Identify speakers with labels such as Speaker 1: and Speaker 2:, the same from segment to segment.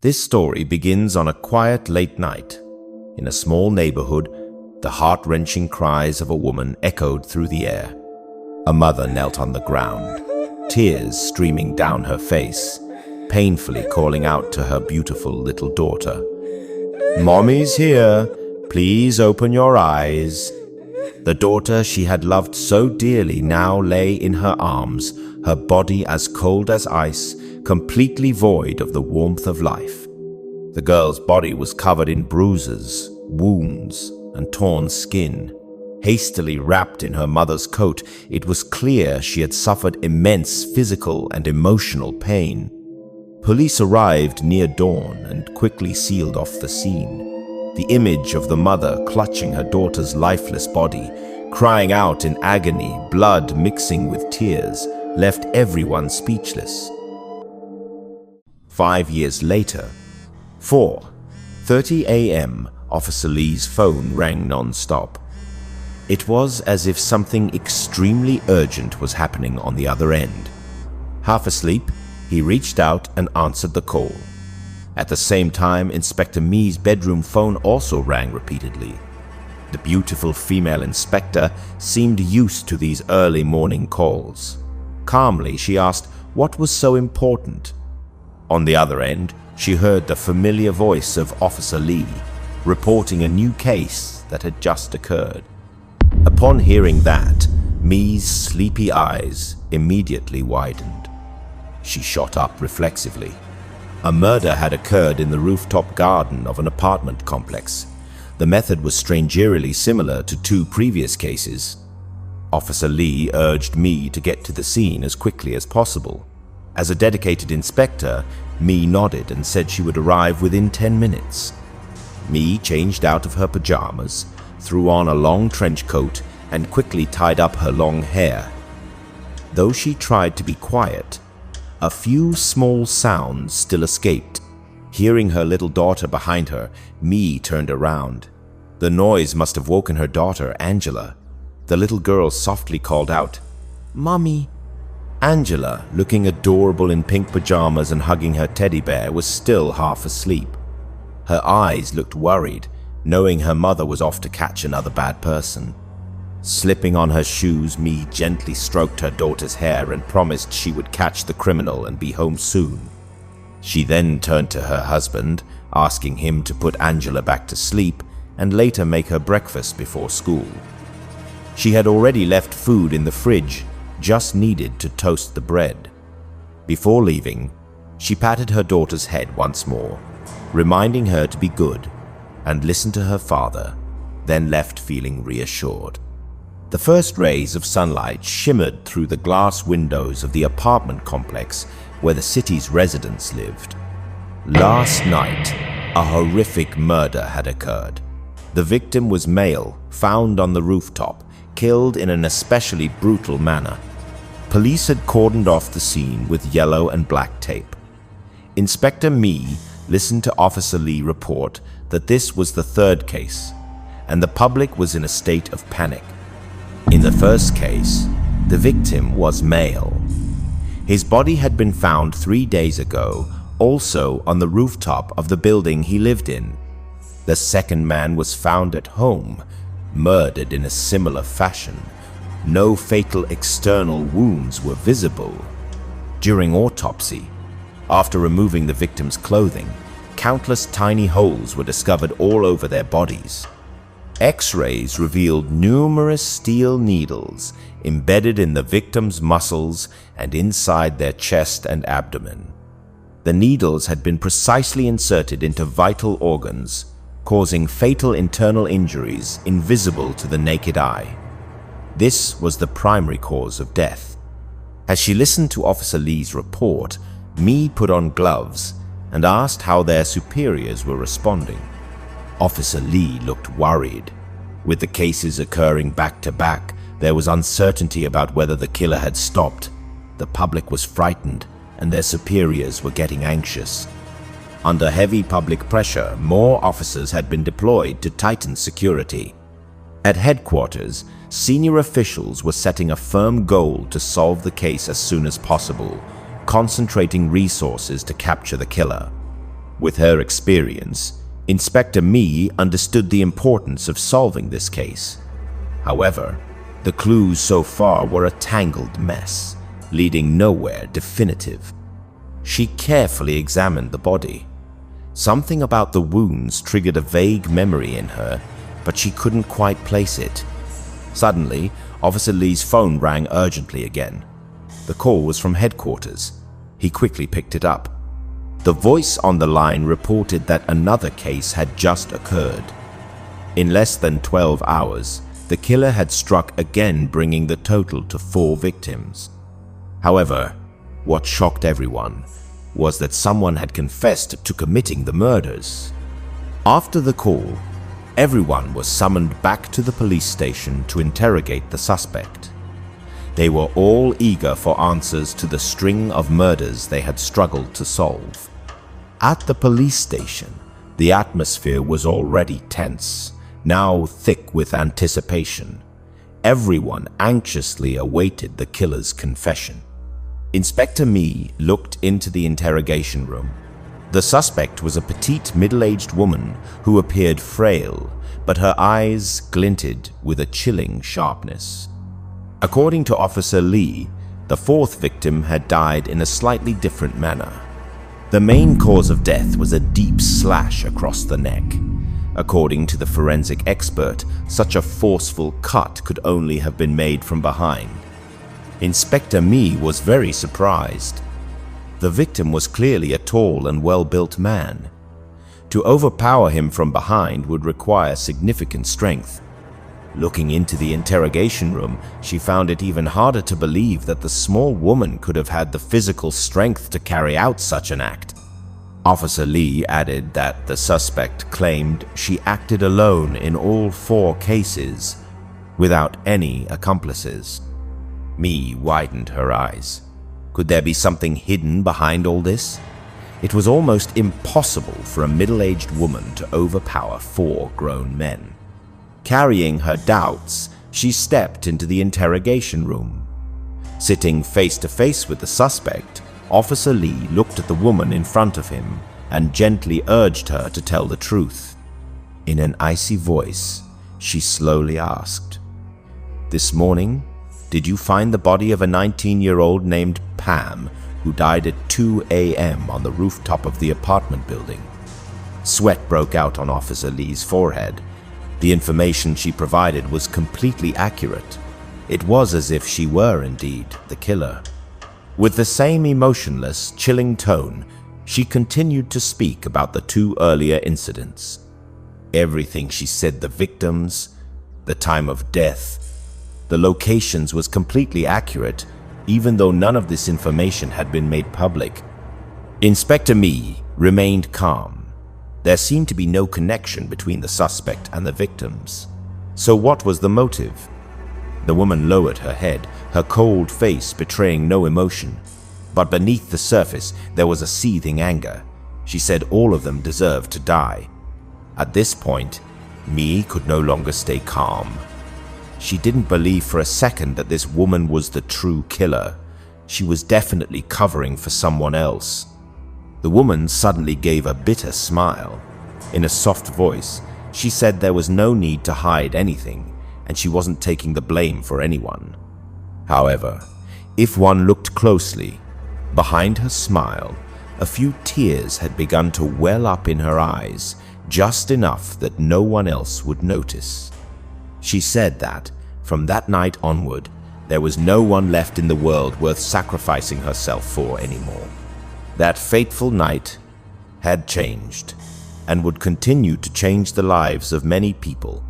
Speaker 1: This story begins on a quiet late night. In a small neighborhood, the heart-wrenching cries of a woman echoed through the air. A mother knelt on the ground, tears streaming down her face, painfully calling out to her beautiful little daughter. "Mommy's here. Please open your eyes." The daughter she had loved so dearly now lay in her arms, her body as cold as ice, completely void of the warmth of life. The girl's body was covered in bruises, wounds, and torn skin. Hastily wrapped in her mother's coat, it was clear she had suffered immense physical and emotional pain. Police arrived near dawn and quickly sealed off the scene. The image of the mother clutching her daughter's lifeless body, crying out in agony, blood mixing with tears, left everyone speechless. 5 years later, 4:30 a.m., Officer Lee's phone rang non-stop. It was as if something extremely urgent was happening on the other end. Half asleep, he reached out and answered the call. At the same time, Inspector Mee's bedroom phone also rang repeatedly. The beautiful female inspector seemed used to these early morning calls. Calmly, she asked what was so important. On the other end, she heard the familiar voice of Officer Lee, reporting a new case that had just occurred. Upon hearing that, Mee's sleepy eyes immediately widened. She shot up reflexively. A murder had occurred in the rooftop garden of an apartment complex. The method was strangely similar to 2 previous cases. Officer Lee urged Mee to get to the scene as quickly as possible. As a dedicated inspector, Mee nodded and said she would arrive within 10 minutes. Mee changed out of her pajamas, threw on a long trench coat, and quickly tied up her long hair. Though she tried to be quiet, a few small sounds still escaped. Hearing her little daughter behind her, Mee turned around. The noise must have woken her daughter, Angela. The little girl softly called out, "Mommy." Angela, looking adorable in pink pajamas and hugging her teddy bear, was still half asleep. Her eyes looked worried, knowing her mother was off to catch another bad person. Slipping on her shoes, Mee gently stroked her daughter's hair and promised she would catch the criminal and be home soon. She then turned to her husband, asking him to put Angela back to sleep and later make her breakfast before school. She had already left food in the fridge, just needed to toast the bread. Before leaving, she patted her daughter's head once more, reminding her to be good and listen to her father, then left feeling reassured. The first rays of sunlight shimmered through the glass windows of the apartment complex where the city's residents lived. Last night, a horrific murder had occurred. The victim was male, found on the rooftop, killed in an especially brutal manner. Police had cordoned off the scene with yellow and black tape. Inspector Mee listened to Officer Lee report that this was the 3rd case, and the public was in a state of panic. In the first case, the victim was male. His body had been found 3 days ago, also on the rooftop of the building he lived in. The second man was found at home, murdered in a similar fashion. No fatal external wounds were visible. During autopsy, after removing the victim's clothing, countless tiny holes were discovered all over their bodies. X-rays revealed numerous steel needles embedded in the victim's muscles and inside their chest and abdomen. The needles had been precisely inserted into vital organs, causing fatal internal injuries invisible to the naked eye. This was the primary cause of death. As she listened to Officer Lee's report, Mee put on gloves and asked how their superiors were responding. Officer Lee looked worried. With the cases occurring back to back, there was uncertainty about whether the killer had stopped. The public was frightened, and their superiors were getting anxious. Under heavy public pressure, more officers had been deployed to tighten security. At headquarters, senior officials were setting a firm goal to solve the case as soon as possible, concentrating resources to capture the killer. With her experience, Inspector Mee understood the importance of solving this case. However, the clues so far were a tangled mess, leading nowhere definitive. She carefully examined the body. Something about the wounds triggered a vague memory in her, but she couldn't quite place it. Suddenly, Officer Lee's phone rang urgently again. The call was from headquarters. He quickly picked it up. The voice on the line reported that another case had just occurred. In less than 12 hours, the killer had struck again, bringing the total to 4 victims. However, what shocked everyone was that someone had confessed to committing the murders. After the call, everyone was summoned back to the police station to interrogate the suspect. They were all eager for answers to the string of murders they had struggled to solve. At the police station, the atmosphere was already tense, now thick with anticipation. Everyone anxiously awaited the killer's confession. Inspector Mee looked into the interrogation room. The suspect was a petite, middle-aged woman who appeared frail, but her eyes glinted with a chilling sharpness. According to Officer Lee, the 4th victim had died in a slightly different manner. The main cause of death was a deep slash across the neck. According to the forensic expert, such a forceful cut could only have been made from behind. Inspector Mee was very surprised. The victim was clearly a tall and well-built man. To overpower him from behind would require significant strength. Looking into the interrogation room, she found it even harder to believe that the small woman could have had the physical strength to carry out such an act. Officer Lee added that the suspect claimed she acted alone in all 4 cases, without any accomplices. Mee widened her eyes. Could there be something hidden behind all this? It was almost impossible for a middle-aged woman to overpower 4 grown men. Carrying her doubts, she stepped into the interrogation room. Sitting face to face with the suspect, Officer Lee looked at the woman in front of him and gently urged her to tell the truth. In an icy voice, she slowly asked, "This morning, did you find the body of a 19-year-old named Pam who died at 2 a.m. on the rooftop of the apartment building?" Sweat broke out on Officer Lee's forehead. The information she provided was completely accurate. It was as if she were indeed the killer. With the same emotionless, chilling tone, she continued to speak about the 2 earlier incidents. Everything she said, the victims, the time of death, the locations, was completely accurate, even though none of this information had been made public. Inspector Mee remained calm. There seemed to be no connection between the suspect and the victims. So what was the motive? The woman lowered her head, her cold face betraying no emotion. But beneath the surface, there was a seething anger. She said all of them deserved to die. At this point, Mee could no longer stay calm. She didn't believe for a second that this woman was the true killer. She was definitely covering for someone else. The woman suddenly gave a bitter smile. In a soft voice, she said there was no need to hide anything, and she wasn't taking the blame for anyone. However, if one looked closely, behind her smile, a few tears had begun to well up in her eyes, just enough that no one else would notice. She said that, from that night onward, there was no one left in the world worth sacrificing herself for anymore. That fateful night had changed, and would continue to change the lives of many people.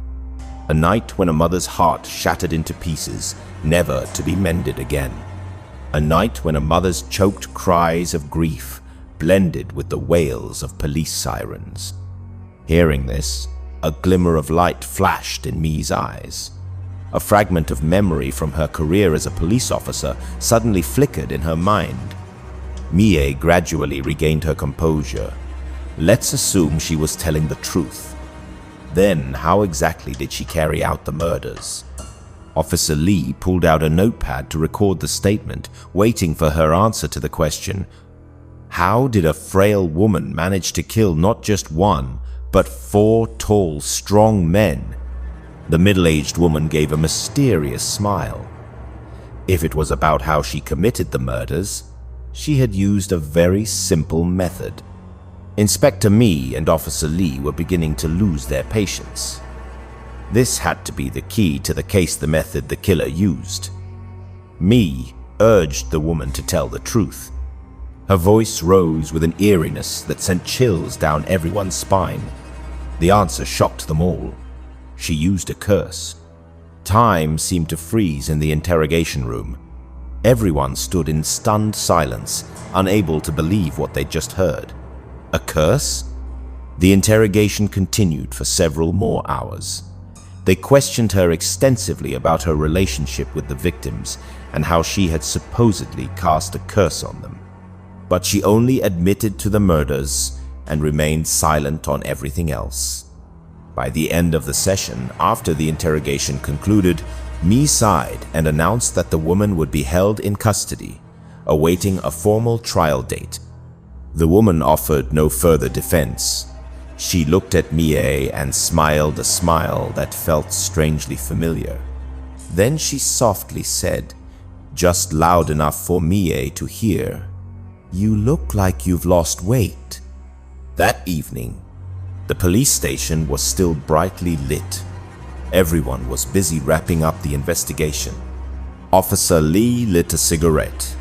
Speaker 1: A night when a mother's heart shattered into pieces, never to be mended again. A night when a mother's choked cries of grief blended with the wails of police sirens. Hearing this, a glimmer of light flashed in Mee's eyes. A fragment of memory from her career as a police officer suddenly flickered in her mind. Mee gradually regained her composure. Let's assume she was telling the truth. Then, how exactly did she carry out the murders? Officer Lee pulled out a notepad to record the statement, waiting for her answer to the question, How did a frail woman manage to kill not just one, but 4 tall, strong men? The middle-aged woman gave a mysterious smile. If it was about how she committed the murders, she had used a very simple method. Inspector Mee and Officer Lee were beginning to lose their patience. This had to be the key to the case, the method the killer used. Mee urged the woman to tell the truth. Her voice rose with an eeriness that sent chills down everyone's spine. The answer shocked them all. She used a curse. Time seemed to freeze in the interrogation room. Everyone stood in stunned silence, unable to believe what they'd just heard. A curse? The interrogation continued for several more hours. They questioned her extensively about her relationship with the victims and how she had supposedly cast a curse on them. But she only admitted to the murders and remained silent on everything else. By the end of the session, after the interrogation concluded, Mee sighed and announced that the woman would be held in custody, awaiting a formal trial date. The woman offered no further defense. She looked at Mie and smiled a smile that felt strangely familiar. Then she softly said, just loud enough for Mie to hear, "You look like you've lost weight." That evening, the police station was still brightly lit. Everyone was busy wrapping up the investigation. Officer Lee lit a cigarette.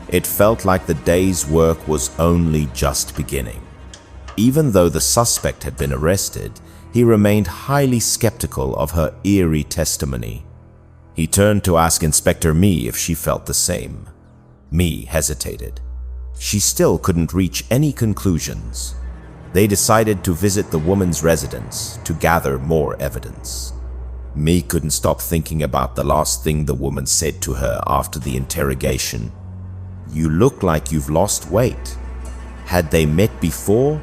Speaker 1: It felt like the day's work was only just beginning. Even though the suspect had been arrested, he remained highly skeptical of her eerie testimony. He turned to ask Inspector Mee if she felt the same. Mee hesitated. She still couldn't reach any conclusions. They decided to visit the woman's residence to gather more evidence. Mee couldn't stop thinking about the last thing the woman said to her after the interrogation. "You look like you've lost weight." Had they met before?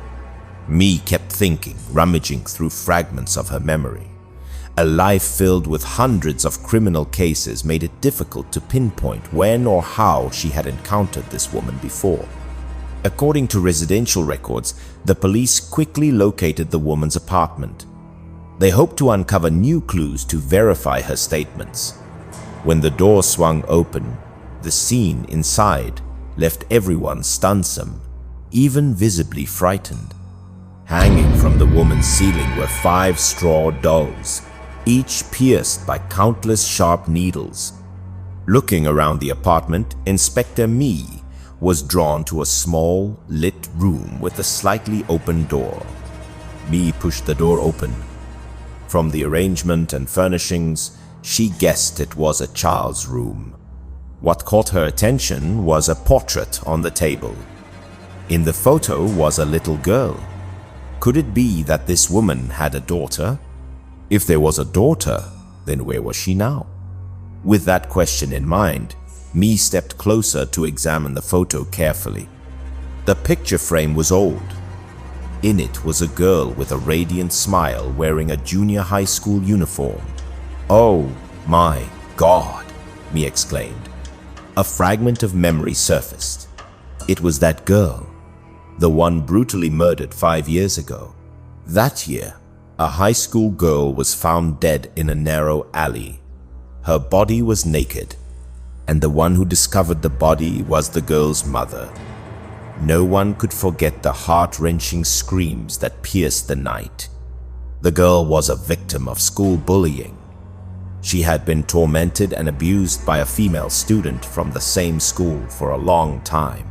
Speaker 1: Mee kept thinking, rummaging through fragments of her memory. A life filled with hundreds of criminal cases made it difficult to pinpoint when or how she had encountered this woman before. According to residential records, the police quickly located the woman's apartment. They hoped to uncover new clues to verify her statements. When the door swung open, the scene inside left everyone stunsome, even visibly frightened. Hanging from the woman's ceiling were 5 straw dolls, each pierced by countless sharp needles. Looking around the apartment, Inspector Mee was drawn to a small, lit room with a slightly open door. Mee pushed the door open. From the arrangement and furnishings, she guessed it was a child's room. What caught her attention was a portrait on the table. In the photo was a little girl. Could it be that this woman had a daughter? If there was a daughter, then where was she now? With that question in mind, Mee stepped closer to examine the photo carefully. The picture frame was old. In it was a girl with a radiant smile wearing a junior high school uniform. "Oh my God," Mee exclaimed. A fragment of memory surfaced. It was that girl, the one brutally murdered 5 years ago. That year, a high school girl was found dead in a narrow alley. Her body was naked, and the one who discovered the body was the girl's mother. No one could forget the heart-wrenching screams that pierced the night. The girl was a victim of school bullying. She had been tormented and abused by a female student from the same school for a long time.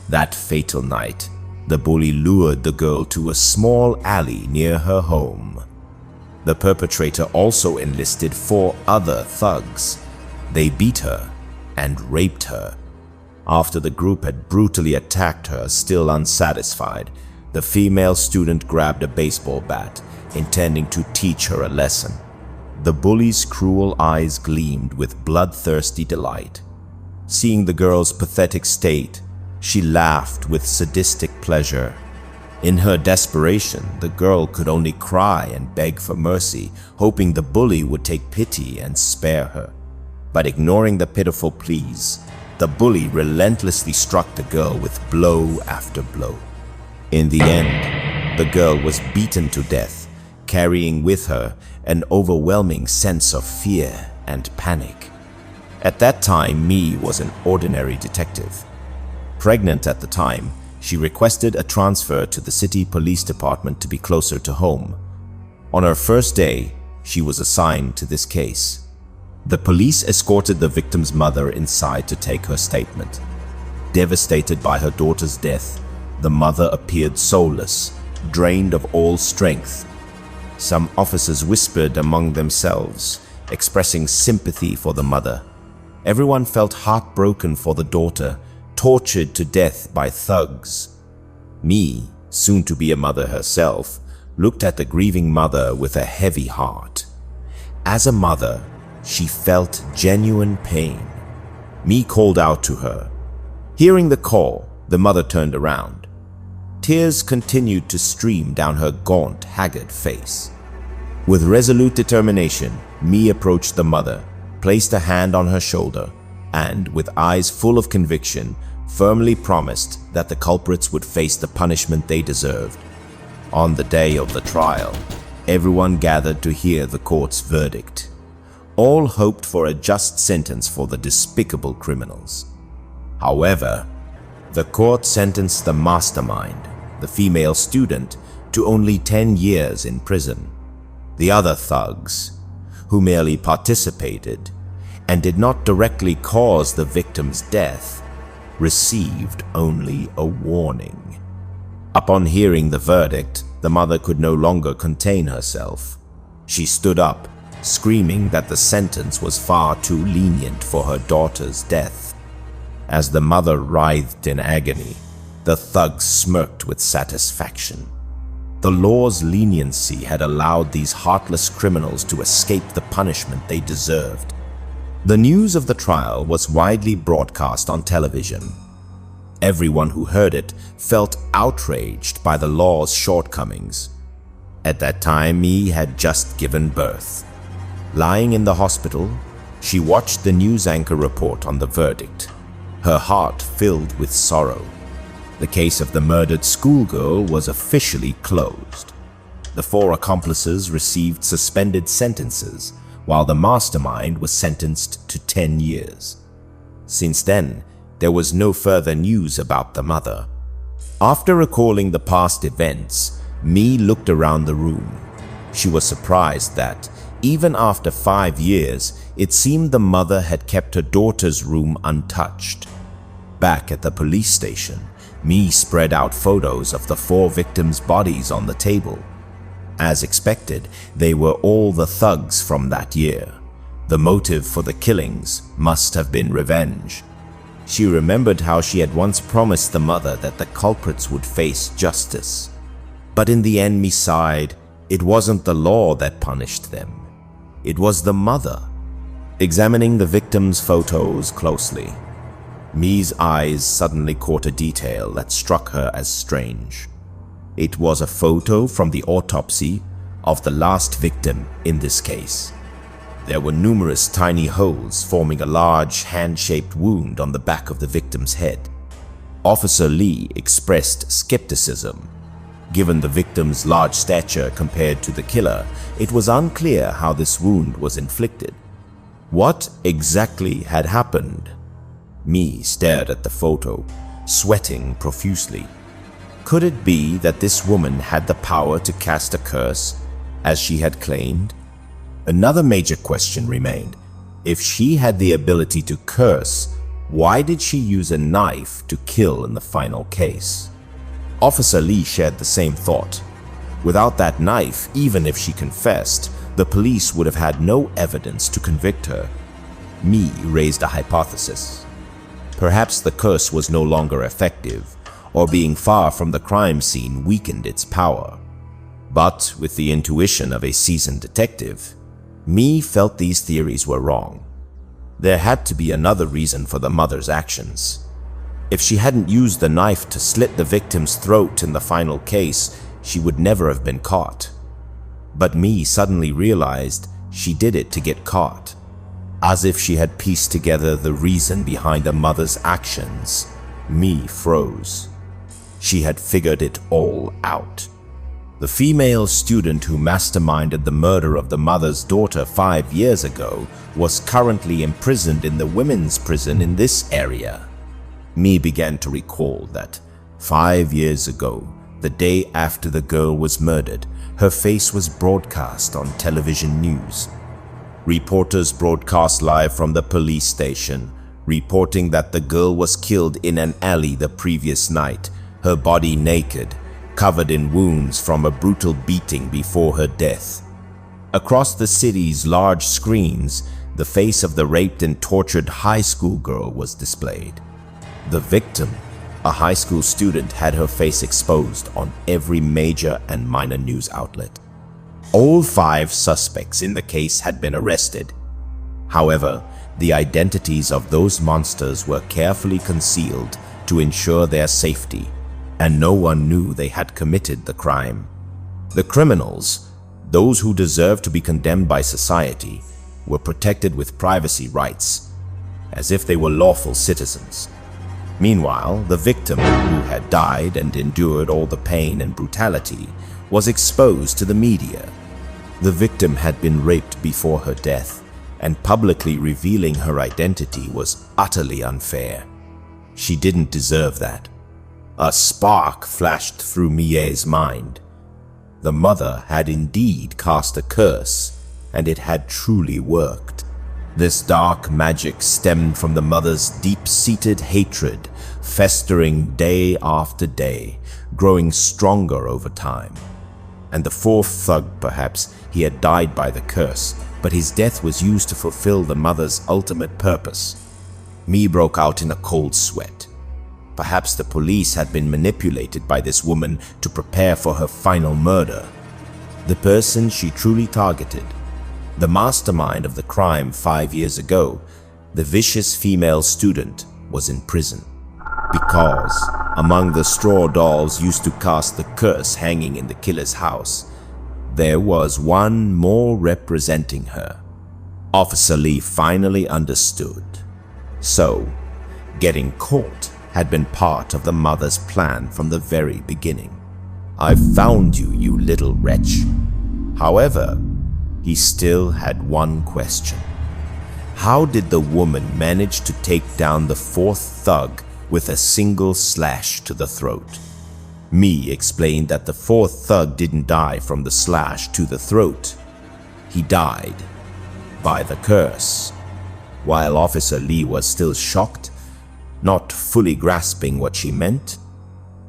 Speaker 1: That fatal night, the bully lured the girl to a small alley near her home. The perpetrator also enlisted 4 other thugs. They beat her and raped her. After the group had brutally attacked her, still unsatisfied, the female student grabbed a baseball bat, intending to teach her a lesson. The bully's cruel eyes gleamed with bloodthirsty delight. Seeing the girl's pathetic state, she laughed with sadistic pleasure. In her desperation, the girl could only cry and beg for mercy, hoping the bully would take pity and spare her. But ignoring the pitiful pleas, The bully relentlessly struck the girl with blow after blow. In the end, the girl was beaten to death, carrying with her an overwhelming sense of fear and panic. At that time, Mee was an ordinary detective. Pregnant at the time, she requested a transfer to the city police department to be closer to home. On her first day, she was assigned to this case. The police escorted the victim's mother inside to take her statement. Devastated by her daughter's death, the mother appeared soulless, drained of all strength. Some officers whispered among themselves, expressing sympathy for the mother. Everyone felt heartbroken for the daughter, tortured to death by thugs. Mee, soon to be a mother herself, looked at the grieving mother with a heavy heart. As a mother, she felt genuine pain. Mee called out to her. Hearing the call, the mother turned around. Tears continued to stream down her gaunt, haggard face. With resolute determination, Mee approached the mother, placed a hand on her shoulder, and, with eyes full of conviction, firmly promised that the culprits would face the punishment they deserved. On the day of the trial, everyone gathered to hear the court's verdict. All hoped for a just sentence for the despicable criminals. However, the court sentenced the mastermind, the female student, to only 10 years in prison. The other thugs, who merely participated and did not directly cause the victim's death, received only a warning. Upon hearing the verdict, the mother could no longer contain herself. She stood up, screaming that the sentence was far too lenient for her daughter's death. As the mother writhed in agony, the thugs smirked with satisfaction. The law's leniency had allowed these heartless criminals to escape the punishment they deserved. The news of the trial was widely broadcast on television. Everyone who heard it felt outraged by the law's shortcomings. At that time, Mee had just given birth. Lying in the hospital, she watched the news anchor report on the verdict, her heart filled with sorrow. The case of the murdered schoolgirl was officially closed. The 4 accomplices received suspended sentences, while the mastermind was sentenced to 10 years. Since then, there was no further news about the mother. After recalling the past events, Mee looked around the room. She was surprised that, even after 5 years, it seemed the mother had kept her daughter's room untouched. Back at the police station, Mee spread out photos of the 4 victims' bodies on the table. As expected, they were all the thugs from that year. The motive for the killings must have been revenge. She remembered how she had once promised the mother that the culprits would face justice. But in the end, Mee sighed. It wasn't the law that punished them. It was the mother. Examining the victims' photos closely, Mee's eyes suddenly caught a detail that struck her as strange. It was a photo from the autopsy of the last victim in this case. There were numerous tiny holes forming a large hand-shaped wound on the back of the victim's head. Officer Lee expressed skepticism. Given the victim's large stature compared to the killer, it was unclear how this wound was inflicted. What exactly had happened? Mee stared at the photo, sweating profusely. Could it be that this woman had the power to cast a curse, as she had claimed? Another major question remained. If she had the ability to curse, why did she use a knife to kill in the final case? Officer Lee shared the same thought. Without that knife, even if she confessed, the police would have had no evidence to convict her. Mee raised a hypothesis. Perhaps the curse was no longer effective, or being far from the crime scene weakened its power. But with the intuition of a seasoned detective, Mee felt these theories were wrong. There had to be another reason for the mother's actions. If she hadn't used the knife to slit the victim's throat in the final case, she would never have been caught. But Mee suddenly realized she did it to get caught. As if she had pieced together the reason behind the mother's actions, Mi froze. She had figured it all out. The female student who masterminded the murder of the mother's daughter 5 years ago was currently imprisoned in the women's prison in this area. Mi began to recall that 5 years ago, the day after the girl was murdered, her face was broadcast on television news. Reporters broadcast live from the police station, reporting that the girl was killed in an alley the previous night, her body naked, covered in wounds from a brutal beating before her death. Across the city's large screens, the face of the raped and tortured high school girl was displayed. The victim, a high school student, had her face exposed on every major and minor news outlet. All 5 suspects in the case had been arrested. However, the identities of those monsters were carefully concealed to ensure their safety, and no one knew they had committed the crime. The criminals, those who deserved to be condemned by society, were protected with privacy rights, as if they were lawful citizens. Meanwhile, the victim, who had died and endured all the pain and brutality, was exposed to the media. The victim had been raped before her death, and publicly revealing her identity was utterly unfair. She didn't deserve that. A spark flashed through Mie's mind. The mother had indeed cast a curse, and it had truly worked. This dark magic stemmed from the mother's deep-seated hatred, festering day after day, growing stronger over time. And the 4th thug, perhaps he had died by the curse, but his death was used to fulfill the mother's ultimate purpose. Mi broke out in a cold sweat. Perhaps the police had been manipulated by this woman to prepare for her final murder. The person she truly targeted, the mastermind of the crime 5 years ago, the vicious female student, was in prison. Because, among the straw dolls used to cast the curse hanging in the killer's house, there was one more representing her. Officer Lee finally understood. So, getting caught had been part of the mother's plan from the very beginning. "I've found you, you little wretch." However, he still had one question. How did the woman manage to take down the 4th thug with a single slash to the throat? Mi explained that the 4th thug didn't die from the slash to the throat. He died by the curse. While Officer Lee was still shocked, not fully grasping what she meant,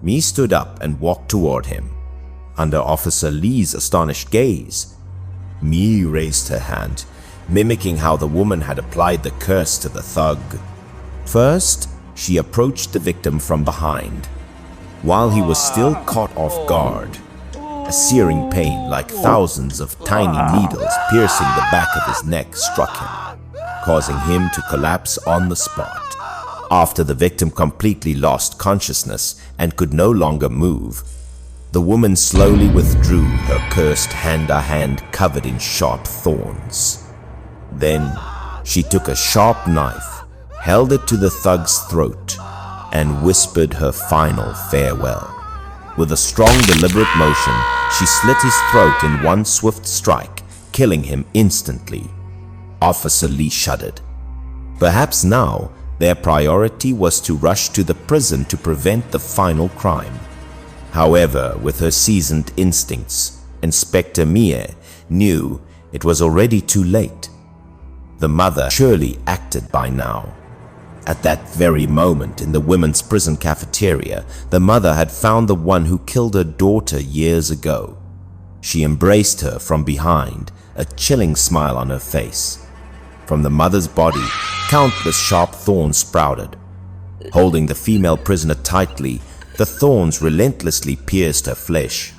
Speaker 1: Mi stood up and walked toward him. Under Officer Lee's astonished gaze, Mi raised her hand, mimicking how the woman had applied the curse to the thug. First, she approached the victim from behind. While he was still caught off guard, a searing pain like thousands of tiny needles piercing the back of his neck struck him, causing him to collapse on the spot. After the victim completely lost consciousness and could no longer move, the woman slowly withdrew her cursed hand covered in sharp thorns. Then she took a sharp knife, held it to the thug's throat, and whispered her final farewell. With a strong, deliberate motion, she slit his throat in one swift strike, killing him instantly. Officer Lee shuddered. Perhaps now, their priority was to rush to the prison to prevent the final crime. However, with her seasoned instincts, Inspector Mie knew it was already too late. The mother surely acted by now. At that very moment in the women's prison cafeteria, the mother had found the one who killed her daughter years ago. She embraced her from behind, a chilling smile on her face. From the mother's body, countless sharp thorns sprouted. Holding the female prisoner tightly, the thorns relentlessly pierced her flesh.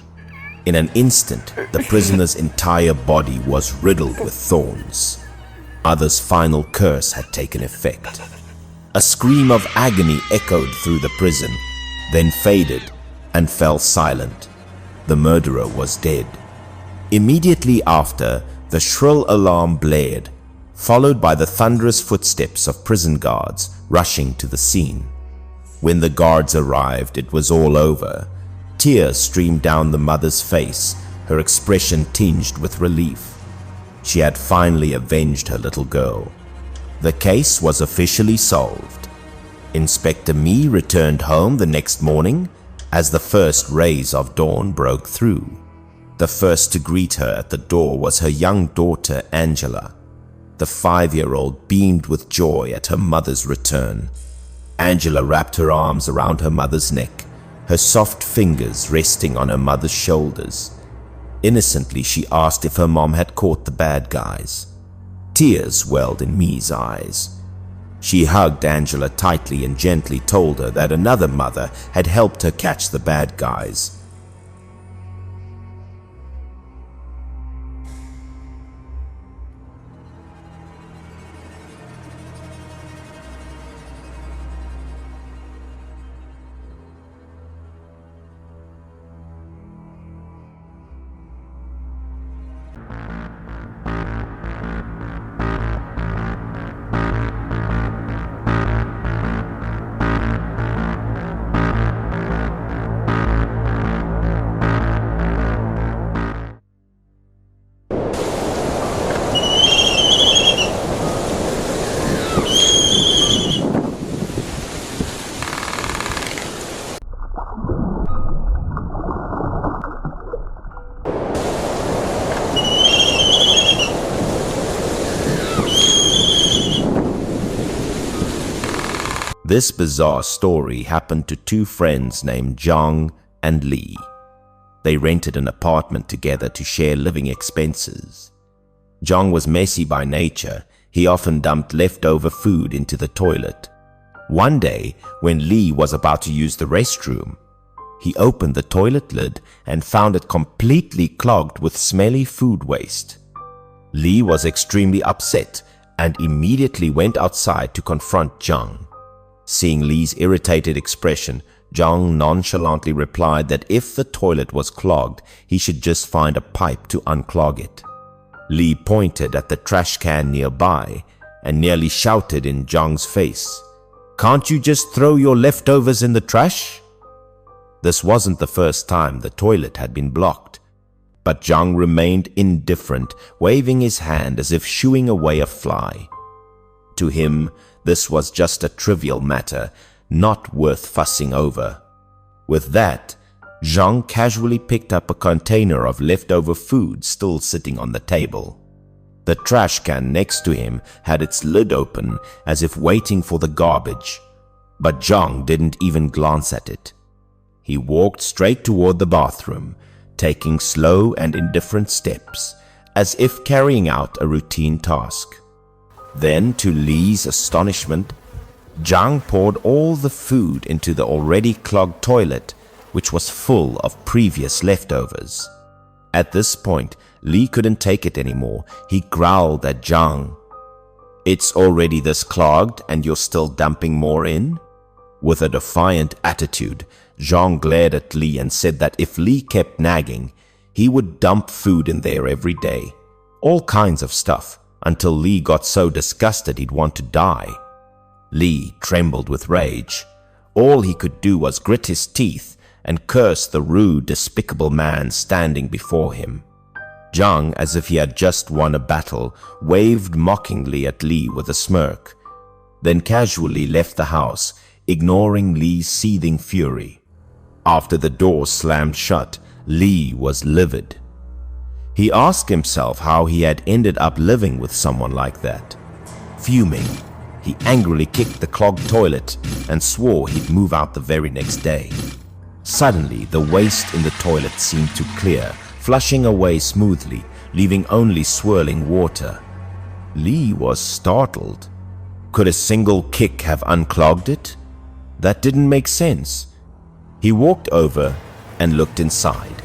Speaker 1: In an instant, the prisoner's entire body was riddled with thorns. Mother's final curse had taken effect. A scream of agony echoed through the prison, then faded and fell silent. The murderer was dead. Immediately after, the shrill alarm blared. followed by the thunderous footsteps of prison guards rushing to the scene. When the guards arrived, it was all over. Tears streamed down the mother's face, her expression tinged with relief. She had finally avenged her little girl. The case was officially solved. Inspector Mee returned home the next morning as the first rays of dawn broke through. The first to greet her at the door was her young daughter, Angela. The 5-year-old beamed with joy at her mother's return. Angela wrapped her arms around her mother's neck, her soft fingers resting on her mother's shoulders. Innocently, she asked if her mom had caught the bad guys. Tears welled in Mee's eyes. She hugged Angela tightly and gently told her that another mother had helped her catch the bad guys. This bizarre story happened to two friends named Jong and Lee. They rented an apartment together to share living expenses. Jong was messy by nature. He often dumped leftover food into the toilet. One day, when Lee was about to use the restroom, he opened the toilet lid and found it completely clogged with smelly food waste. Lee was extremely upset and immediately went outside to confront Jong. Seeing Lee's irritated expression, Jong nonchalantly replied that if the toilet was clogged, he should just find a pipe to unclog it. Lee pointed at the trash can nearby and nearly shouted in Jong's face, "Can't you just throw your leftovers in the trash?" This wasn't the first time the toilet had been blocked, but Jong remained indifferent, waving his hand as if shooing away a fly. To him, this was just a trivial matter, not worth fussing over. With that, Jong casually picked up a container of leftover food still sitting on the table. The trash can next to him had its lid open as if waiting for the garbage, but Jong didn't even glance at it. He walked straight toward the bathroom, taking slow and indifferent steps, as if carrying out a routine task. Then, to Lee's astonishment, Jong poured all the food into the already clogged toilet, which was full of previous leftovers. At this point, Lee couldn't take it anymore. He growled at Jong, "It's already this clogged and you're still dumping more in?" With a defiant attitude, Jong glared at Lee and said that if Lee kept nagging, he would dump food in there every day. All kinds of stuff, until Lee got so disgusted he'd want to die. Lee trembled with rage. All he could do was grit his teeth and curse the rude, despicable man standing before him. Jong, as if he had just won a battle, waved mockingly at Lee with a smirk, then casually left the house, ignoring Lee's seething fury. After the door slammed shut, Lee was livid. He asked himself how he had ended up living with someone like that. Fuming, he angrily kicked the clogged toilet and swore he'd move out the very next day. Suddenly, the waste in the toilet seemed to clear, flushing away smoothly, leaving only swirling water. Lee was startled. Could a single kick have unclogged it? That didn't make sense. He walked over and looked inside.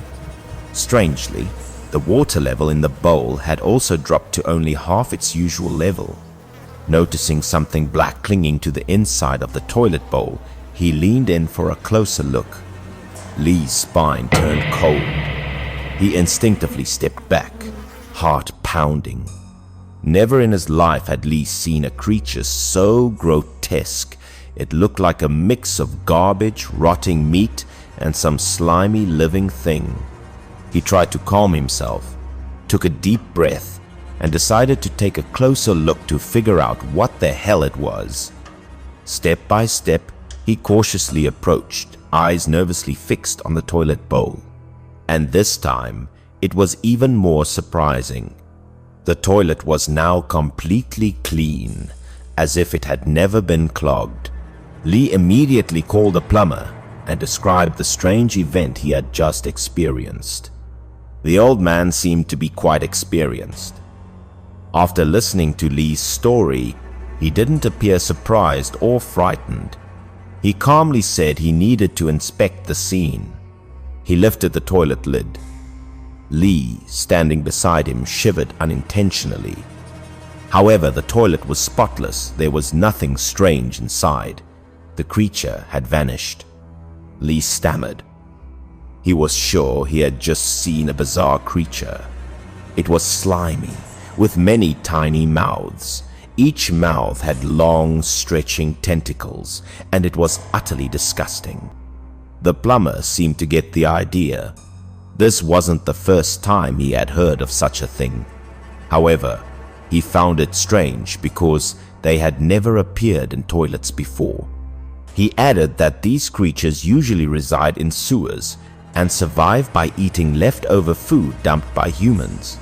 Speaker 1: Strangely, the water level in the bowl had also dropped to only half its usual level. Noticing something black clinging to the inside of the toilet bowl, he leaned in for a closer look. Lee's spine turned cold. He instinctively stepped back, heart pounding. Never in his life had Lee seen a creature so grotesque. It looked like a mix of garbage, rotting meat, and some slimy living thing. He tried to calm himself, took a deep breath, and decided to take a closer look to figure out what the hell it was. Step by step, he cautiously approached, eyes nervously fixed on the toilet bowl. And this time, it was even more surprising. The toilet was now completely clean, as if it had never been clogged. Lee immediately called a plumber and described the strange event he had just experienced. The old man seemed to be quite experienced. After listening to Lee's story, he didn't appear surprised or frightened. He calmly said he needed to inspect the scene. He lifted the toilet lid. Lee, standing beside him, shivered unintentionally. However, the toilet was spotless. There was nothing strange inside. The creature had vanished. Lee stammered. He was sure he had just seen a bizarre creature. It was slimy, with many tiny mouths. Each mouth had long, stretching tentacles, and it was utterly disgusting. The plumber seemed to get the idea. This wasn't the first time he had heard of such a thing. However, he found it strange because they had never appeared in toilets before. He added that these creatures usually reside in sewers and survive by eating leftover food dumped by humans.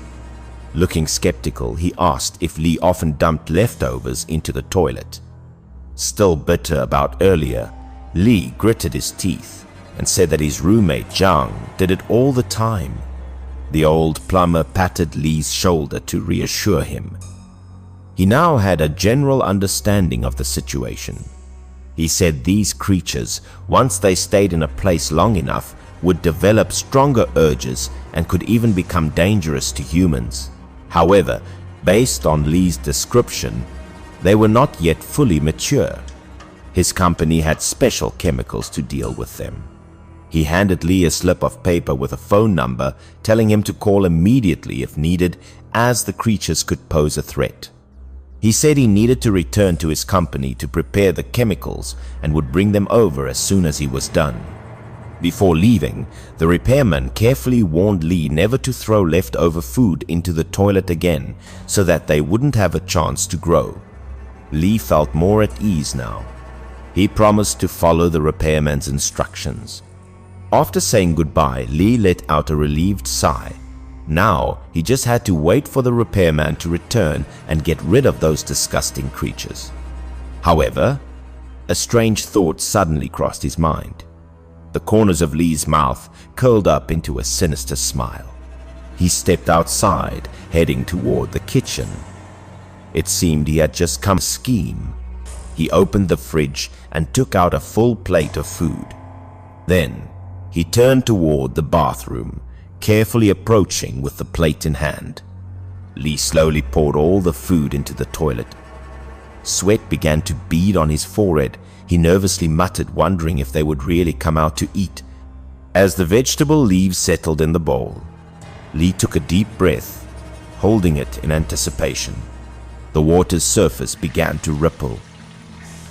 Speaker 1: Looking skeptical, he asked if Lee often dumped leftovers into the toilet. Still bitter about earlier, Lee gritted his teeth and said that his roommate Zhang did it all the time. The old plumber patted Lee's shoulder to reassure him. He now had a general understanding of the situation. He said these creatures, once they stayed in a place long enough, would develop stronger urges and could even become dangerous to humans. However, based on Lee's description, they were not yet fully mature. His company had special chemicals to deal with them. He handed Lee a slip of paper with a phone number, telling him to call immediately if needed, as the creatures could pose a threat. He said he needed to return to his company to prepare the chemicals and would bring them over as soon as he was done. Before leaving, the repairman carefully warned Lee never to throw leftover food into the toilet again so that they wouldn't have a chance to grow. Lee felt more at ease now. He promised to follow the repairman's instructions. After saying goodbye, Lee let out a relieved sigh. Now, he just had to wait for the repairman to return and get rid of those disgusting creatures. However, a strange thought suddenly crossed his mind. The corners of Lee's mouth curled up into a sinister smile. He stepped outside, heading toward the kitchen. It seemed he had just come to scheme. He opened the fridge and took out a full plate of food. Then, he turned toward the bathroom, carefully approaching with the plate in hand. Lee slowly poured all the food into the toilet. Sweat began to bead on his forehead. He nervously muttered, wondering if they would really come out to eat. As the vegetable leaves settled in the bowl, Lee took a deep breath, holding it in anticipation. The water's surface began to ripple.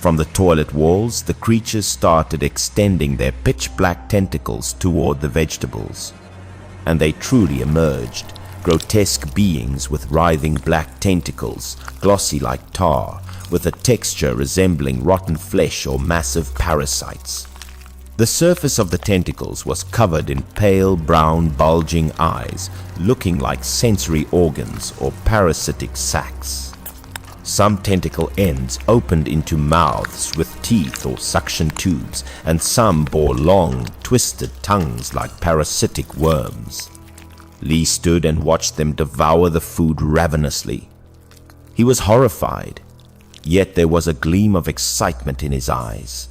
Speaker 1: From the toilet walls, the creatures started extending their pitch-black tentacles toward the vegetables. And they truly emerged, grotesque beings with writhing black tentacles, glossy like tar, with a texture resembling rotten flesh or massive parasites. The surface of the tentacles was covered in pale brown bulging eyes, looking like sensory organs or parasitic sacs. Some tentacle ends opened into mouths with teeth or suction tubes, and some bore long, twisted tongues like parasitic worms. Lee stood and watched them devour the food ravenously. He was horrified, yet there was a gleam of excitement in his eyes.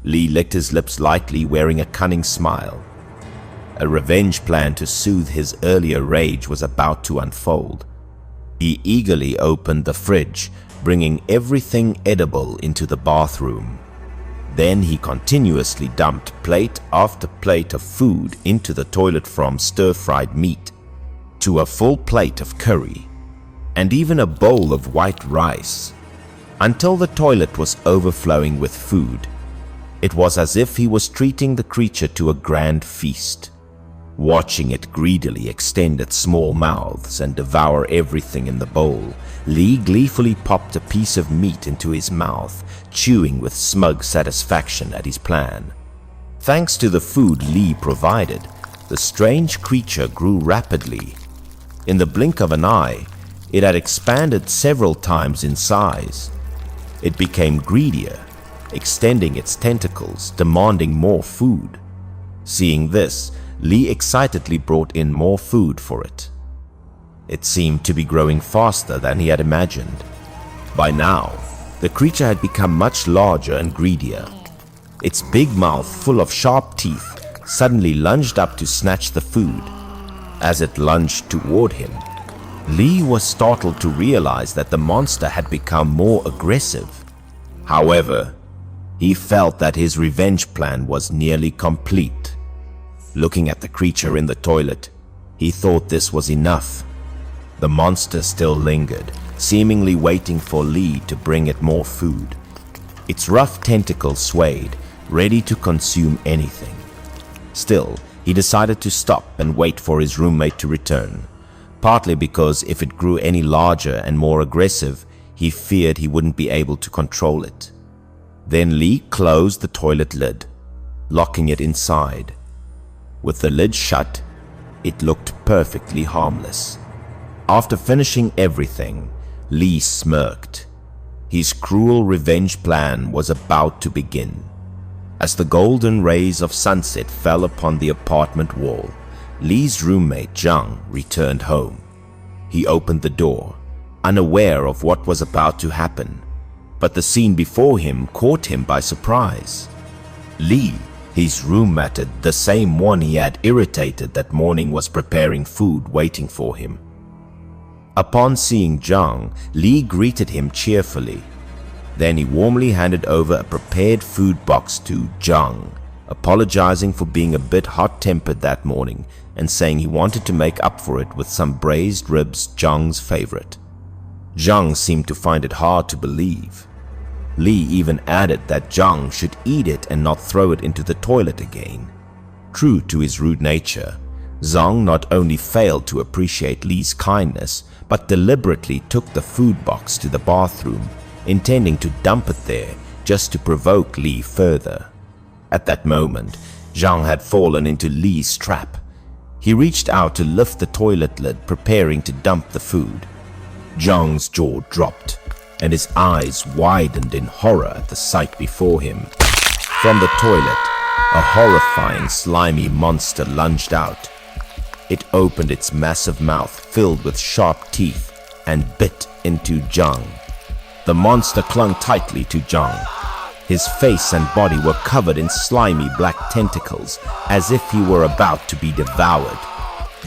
Speaker 1: Lee licked his lips lightly, wearing a cunning smile. A revenge plan to soothe his earlier rage was about to unfold. He eagerly opened the fridge, bringing everything edible into the bathroom. Then he continuously dumped plate after plate of food into the toilet, from stir-fried meat to a full plate of curry. and even a bowl of white rice, until the toilet was overflowing with food. It was as if he was treating the creature to a grand feast. Watching it greedily extend its small mouths and devour everything in the bowl, Lee gleefully popped a piece of meat into his mouth, chewing with smug satisfaction at his plan. Thanks to the food Lee provided, the strange creature grew rapidly. In the blink of an eye, it had expanded several times in size. It became greedier, extending its tentacles, demanding more food. Seeing this, Lee excitedly brought in more food for it. It seemed to be growing faster than he had imagined. By now, the creature had become much larger and greedier. Its big mouth, full of sharp teeth, suddenly lunged up to snatch the food. As it lunged toward him, Lee was startled to realize that the monster had become more aggressive. However, he felt that his revenge plan was nearly complete. Looking at the creature in the toilet, he thought this was enough. The monster still lingered, seemingly waiting for Lee to bring it more food. Its rough tentacles swayed, ready to consume anything. Still, he decided to stop and wait for his roommate to return, partly because if it grew any larger and more aggressive, he feared he wouldn't be able to control it. Then Lee closed the toilet lid, locking it inside. With the lid shut, it looked perfectly harmless. After finishing everything, Lee smirked. His cruel revenge plan was about to begin. As the golden rays of sunset fell upon the apartment wall, Lee's roommate Zhang returned home. He opened the door, unaware of what was about to happen, but the scene before him caught him by surprise. Lee, his roommate, the same one he had irritated that morning, was preparing food waiting for him. Upon seeing Zhang, Lee greeted him cheerfully. Then he warmly handed over a prepared food box to Zhang, apologizing for being a bit hot-tempered that morning and saying he wanted to make up for it with some braised ribs, Zhang's favorite. Zhang seemed to find it hard to believe. Lee even added that Zhang should eat it and not throw it into the toilet again. True to his rude nature, Zhang not only failed to appreciate Lee's kindness, but deliberately took the food box to the bathroom, intending to dump it there just to provoke Lee further. At that moment, Zhang had fallen into Lee's trap. He reached out to lift the toilet lid, preparing to dump the food. Zhang's jaw dropped, and his eyes widened in horror at the sight before him. From the toilet, a horrifying, slimy monster lunged out. It opened its massive mouth filled with sharp teeth and bit into Zhang. The monster clung tightly to Zhang. His face and body were covered in slimy black tentacles, as if he were about to be devoured.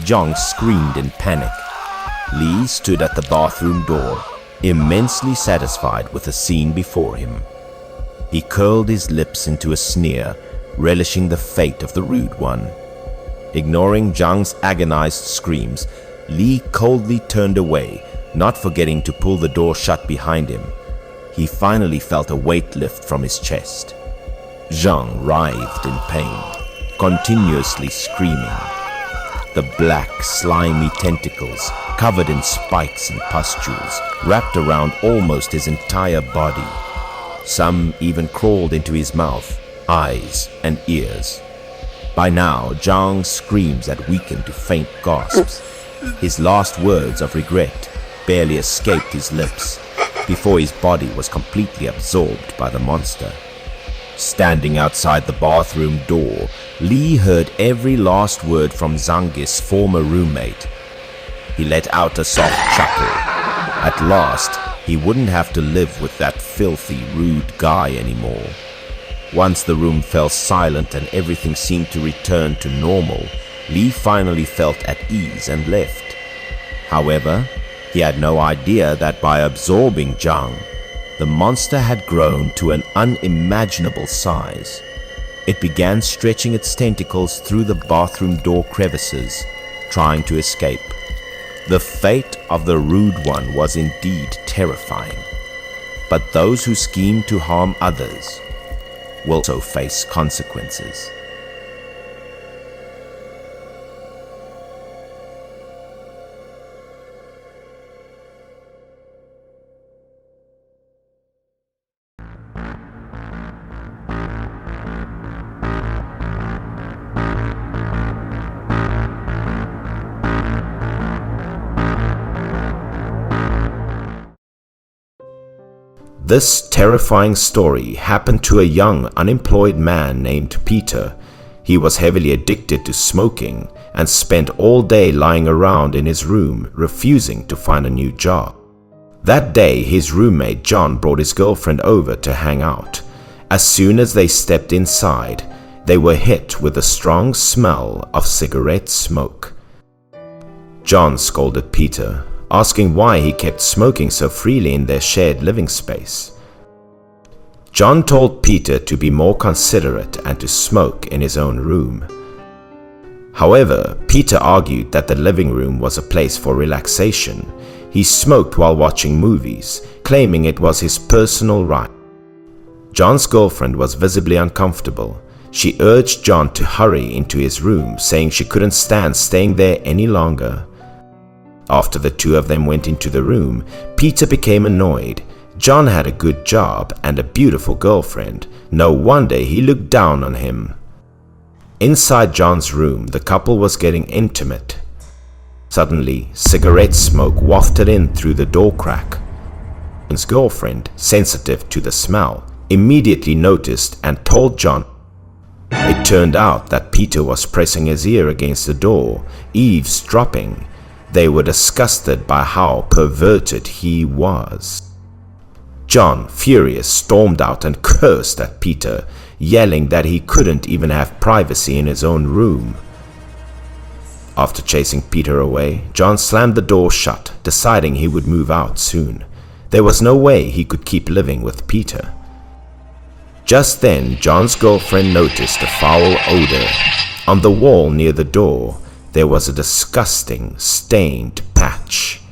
Speaker 1: Zhang screamed in panic. Lee stood at the bathroom door, immensely satisfied with the scene before him. He curled his lips into a sneer, relishing the fate of the rude one. Ignoring Zhang's agonized screams, Lee coldly turned away, not forgetting to pull the door shut behind him. He finally felt a weight lift from his chest. Zhang writhed in pain, continuously screaming. The black, slimy tentacles, covered in spikes and pustules, wrapped around almost his entire body. Some even crawled into his mouth, eyes, and ears. By now, Zhang's screams had weakened to faint gasps. His last words of regret barely escaped his lips before his body was completely absorbed by the monster. Standing outside the bathroom door, Lee heard every last word from Zhang's former roommate. He let out a soft chuckle. At last, he wouldn't have to live with that filthy, rude guy anymore. Once the room fell silent and everything seemed to return to normal, Lee finally felt at ease and left. However, he had no idea that by absorbing Zhang, the monster had grown to an unimaginable size. It began stretching its tentacles through the bathroom door crevices, trying to escape. The fate of the rude one was indeed terrifying, but those who scheme to harm others will also face consequences. This terrifying story happened to a young, unemployed man named Peter. He was heavily addicted to smoking and spent all day lying around in his room, refusing to find a new job. That day, his roommate John brought his girlfriend over to hang out. As soon as they stepped inside, they were hit with a strong smell of cigarette smoke. John scolded Peter, asking why he kept smoking so freely in their shared living space. John told Peter to be more considerate and to smoke in his own room. However, Peter argued that the living room was a place for relaxation. He smoked while watching movies, claiming it was his personal right. John's girlfriend was visibly uncomfortable. She urged John to hurry into his room, saying she couldn't stand staying there any longer. After the two of them went into the room, Peter became annoyed. John had a good job and a beautiful girlfriend. No wonder he looked down on him. Inside John's room, the couple was getting intimate. Suddenly, cigarette smoke wafted in through the door crack. His girlfriend, sensitive to the smell, immediately noticed and told John. It turned out that Peter was pressing his ear against the door, eavesdropping. They were disgusted by how perverted he was. John, furious, stormed out and cursed at Peter, yelling that he couldn't even have privacy in his own room. After chasing Peter away, John slammed the door shut, deciding he would move out soon. There was no way he could keep living with Peter. Just then, John's girlfriend noticed a foul odor. On the wall near the door, there was a disgusting, stained patch.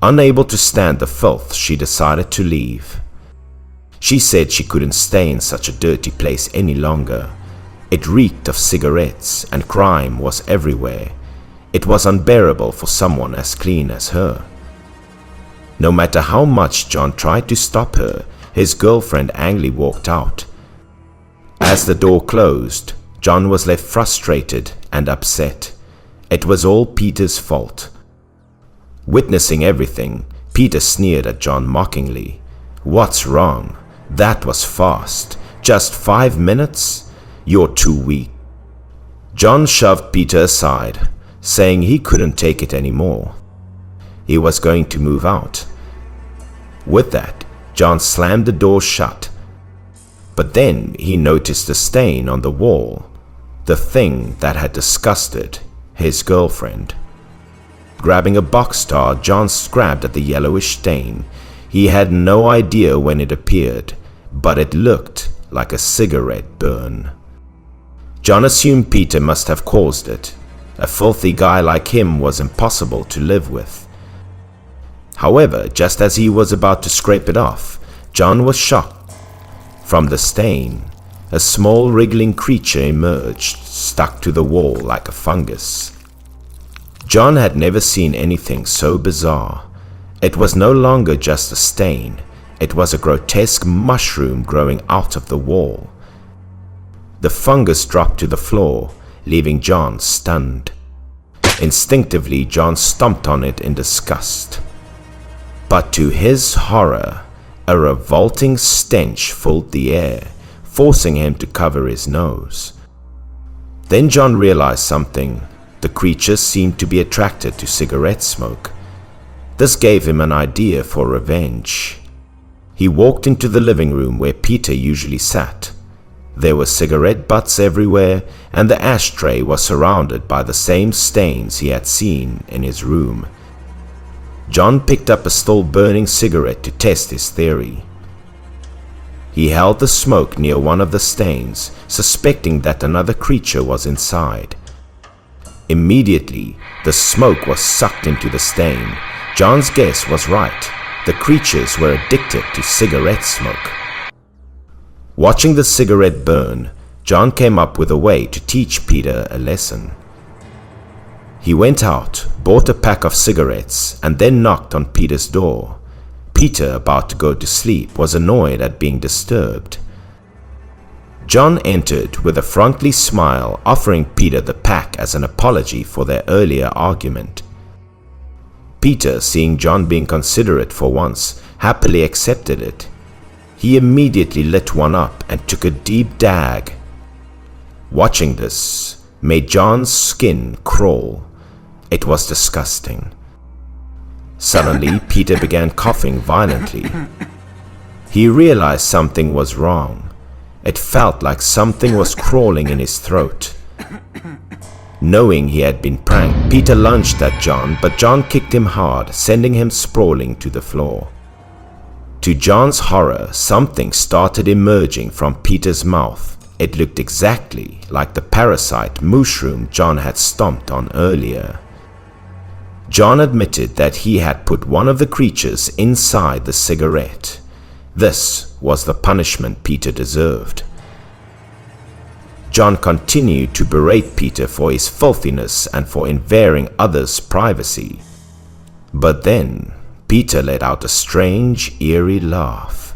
Speaker 1: Unable to stand the filth, she decided to leave. She said she couldn't stay in such a dirty place any longer. It reeked of cigarettes and crime was everywhere. It was unbearable for someone as clean as her. No matter how much John tried to stop her, his girlfriend angrily walked out. As the door closed, John was left frustrated and upset. It was all Peter's fault. Witnessing everything, Peter sneered at John mockingly. "What's wrong? That was fast. Just 5 minutes? You're too weak." John shoved Peter aside, saying he couldn't take it anymore. He was going to move out. With that, John slammed the door shut. But then he noticed a stain on the wall, the thing that had disgusted his girlfriend. Grabbing a box tar, John scrubbed at the yellowish stain. He had no idea when it appeared, but it looked like a cigarette burn. John assumed Peter must have caused it. A filthy guy like him was impossible to live with. However, just as he was about to scrape it off, John was shocked. From the stain, a small wriggling creature emerged, stuck to the wall like a fungus. John had never seen anything so bizarre. It was no longer just a stain. It was a grotesque mushroom growing out of the wall. The fungus dropped to the floor, leaving John stunned. Instinctively, John stomped on it in disgust. But to his horror, a revolting stench filled the air, forcing him to cover his nose. Then John realized something. The creature seemed to be attracted to cigarette smoke. This gave him an idea for revenge. He walked into the living room where Peter usually sat. There were cigarette butts everywhere, and the ashtray was surrounded by the same stains he had seen in his room. John picked up a still burning cigarette to test his theory. He held the smoke near one of the stains, suspecting that another creature was inside. Immediately, the smoke was sucked into the stain. John's guess was right. The creatures were addicted to cigarette smoke. Watching the cigarette burn, John came up with a way to teach Peter a lesson. He went out, bought a pack of cigarettes, and then knocked on Peter's door. Peter, about to go to sleep, was annoyed at being disturbed. John entered with a friendly smile, offering Peter the pack as an apology for their earlier argument. Peter, seeing John being considerate for once, happily accepted it. He immediately lit one up and took a deep drag. Watching this made John's skin crawl. It was disgusting. Suddenly, Peter began coughing violently. He realized something was wrong. It felt like something was crawling in his throat. Knowing he had been pranked, Peter lunged at John, but John kicked him hard, sending him sprawling to the floor. To John's horror, something started emerging from Peter's mouth. It looked exactly like the parasite mushroom John had stomped on earlier. John admitted that he had put one of the creatures inside the cigarette. This was the punishment Peter deserved. John continued to berate Peter for his filthiness and for invading others' privacy. But then, Peter let out a strange, eerie laugh.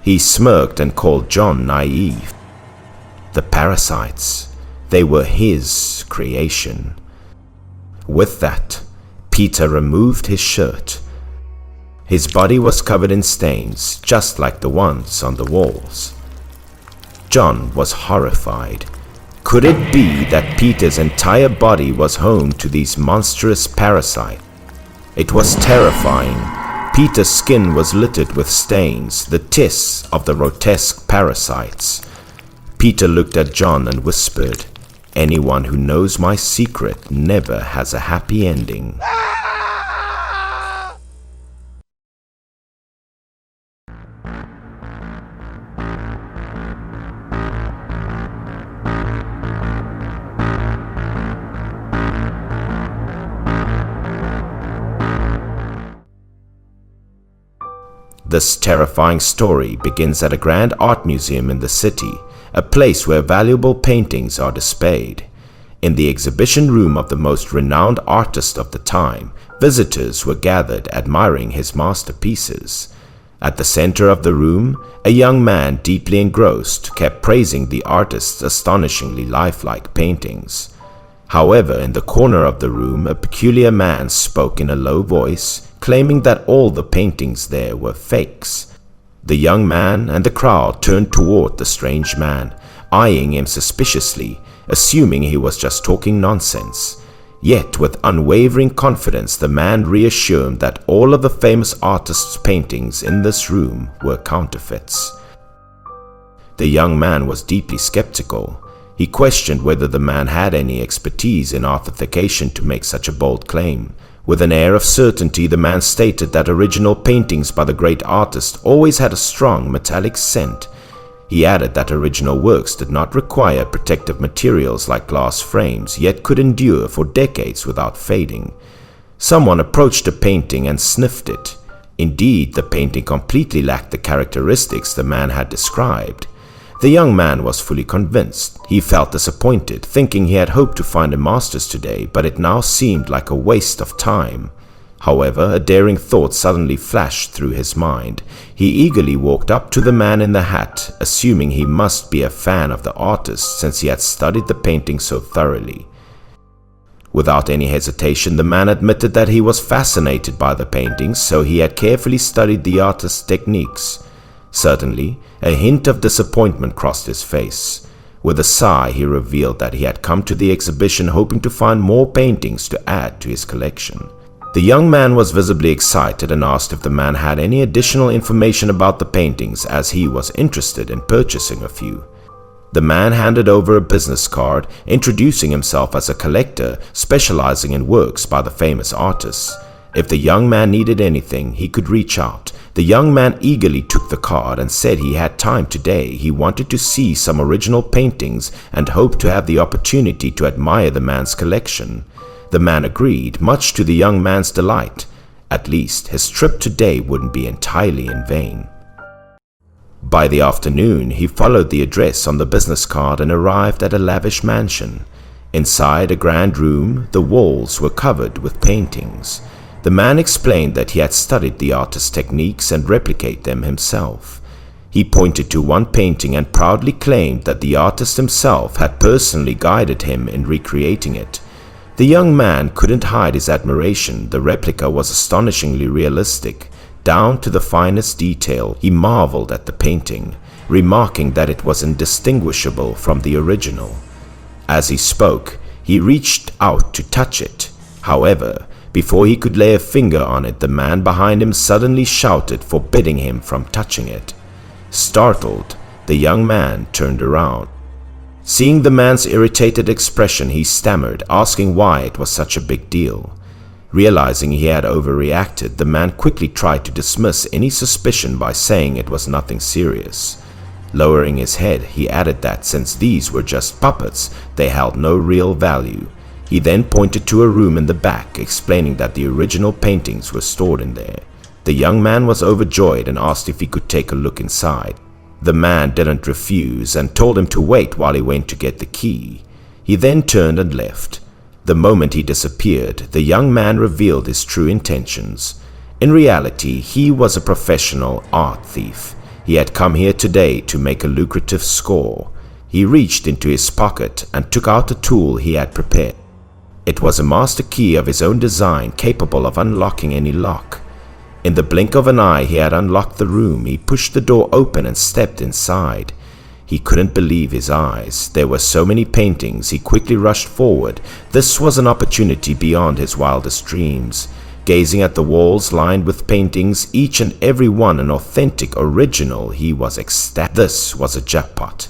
Speaker 1: He smirked and called John naive. The parasites, they were his creation. With that, Peter removed his shirt. His body was covered in stains, just like the ones on the walls. John was horrified. Could it be that Peter's entire body was home to these monstrous parasites? It was terrifying. Peter's skin was littered with stains, the tests of the grotesque parasites. Peter looked at John and whispered, "Anyone who knows my secret never has a happy ending." This terrifying story begins at a grand art museum in the city, a place where valuable paintings are displayed. In the exhibition room of the most renowned artist of the time, visitors were gathered admiring his masterpieces. At the center of the room, a young man deeply engrossed kept praising the artist's astonishingly lifelike paintings. However, in the corner of the room, a peculiar man spoke in a low voice, claiming that all the paintings there were fakes. The young man and the crowd turned toward the strange man, eyeing him suspiciously, assuming he was just talking nonsense. Yet with unwavering confidence, the man reassured that all of the famous artist's paintings in this room were counterfeits. The young man was deeply skeptical. He questioned whether the man had any expertise in authentication to make such a bold claim. With an air of certainty, the man stated that original paintings by the great artist always had a strong metallic scent. He added that original works did not require protective materials like glass frames, yet could endure for decades without fading. Someone approached the painting and sniffed it. Indeed, the painting completely lacked the characteristics the man had described. The young man was fully convinced. He felt disappointed, thinking he had hoped to find a master's today, but it now seemed like a waste of time. However, a daring thought suddenly flashed through his mind. He eagerly walked up to the man in the hat, assuming he must be a fan of the artist since he had studied the painting so thoroughly. Without any hesitation, the man admitted that he was fascinated by the paintings, so he had carefully studied the artist's techniques. Suddenly, a hint of disappointment crossed his face. With a sigh, he revealed that he had come to the exhibition hoping to find more paintings to add to his collection. The young man was visibly excited and asked if the man had any additional information about the paintings, as he was interested in purchasing a few. The man handed over a business card, introducing himself as a collector specializing in works by the famous artists. If the young man needed anything, he could reach out. The young man eagerly took the card and said he had time today. He wanted to see some original paintings and hoped to have the opportunity to admire the man's collection. The man agreed, much to the young man's delight. At least his trip today wouldn't be entirely in vain. By the afternoon, he followed the address on the business card and arrived at a lavish mansion. Inside a grand room, the walls were covered with paintings. The man explained that he had studied the artist's techniques and replicated them himself. He pointed to one painting and proudly claimed that the artist himself had personally guided him in recreating it. The young man couldn't hide his admiration. The replica was astonishingly realistic. Down to the finest detail, he marveled at the painting, remarking that it was indistinguishable from the original. As he spoke, he reached out to touch it. However, before he could lay a finger on it, the man behind him suddenly shouted, forbidding him from touching it. Startled, the young man turned around. Seeing the man's irritated expression, he stammered, asking why it was such a big deal. Realizing he had overreacted, the man quickly tried to dismiss any suspicion by saying it was nothing serious. Lowering his head, he added that since these were just puppets, they held no real value. He then pointed to a room in the back, explaining that the original paintings were stored in there. The young man was overjoyed and asked if he could take a look inside. The man didn't refuse and told him to wait while he went to get the key. He then turned and left. The moment he disappeared, the young man revealed his true intentions. In reality, he was a professional art thief. He had come here today to make a lucrative score. He reached into his pocket and took out a tool he had prepared. It was a master key of his own design, capable of unlocking any lock. In the blink of an eye, he had unlocked the room. He pushed the door open and stepped inside. He couldn't believe his eyes. There were so many paintings. He quickly rushed forward. This was an opportunity beyond his wildest dreams. Gazing at the walls lined with paintings, each and every one an authentic original, he was ecstatic. This was a jackpot.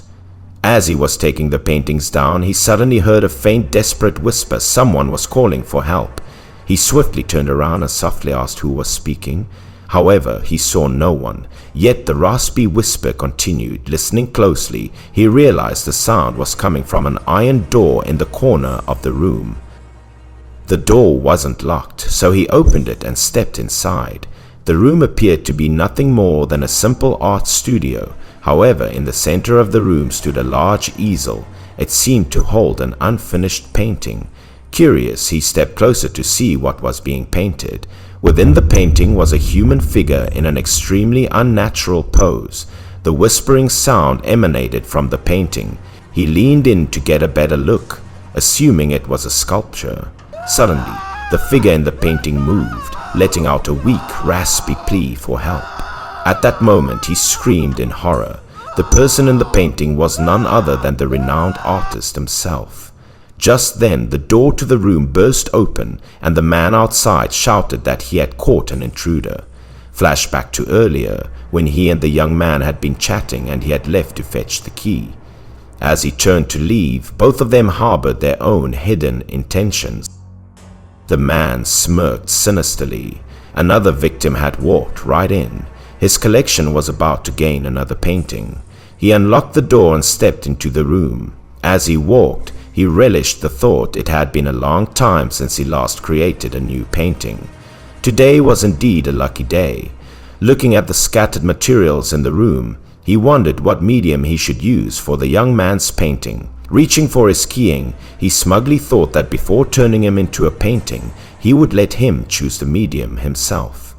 Speaker 1: As he was taking the paintings down, he suddenly heard a faint, desperate whisper. Someone was calling for help. He swiftly turned around and softly asked who was speaking. However, he saw no one. Yet the raspy whisper continued. Listening closely, he realized the sound was coming from an iron door in the corner of the room. The door wasn't locked, so he opened it and stepped inside. The room appeared to be nothing more than a simple art studio. However, in the center of the room stood a large easel. It seemed to hold an unfinished painting. Curious, he stepped closer to see what was being painted. Within the painting was a human figure in an extremely unnatural pose. The whispering sound emanated from the painting. He leaned in to get a better look, assuming it was a sculpture. Suddenly, the figure in the painting moved, letting out a weak, raspy plea for help. At that moment, he screamed in horror. The person in the painting was none other than the renowned artist himself. Just then, the door to the room burst open, and the man outside shouted that he had caught an intruder. Flashback to earlier, when he and the young man had been chatting and he had left to fetch the key. As he turned to leave, both of them harbored their own hidden intentions. The man smirked sinisterly. Another victim had walked right in. His collection was about to gain another painting. He unlocked the door and stepped into the room. As he walked, he relished the thought it had been a long time since he last created a new painting. Today was indeed a lucky day. Looking at the scattered materials in the room, he wondered what medium he should use for the young man's painting. Reaching for his keying, he smugly thought that before turning him into a painting, he would let him choose the medium himself.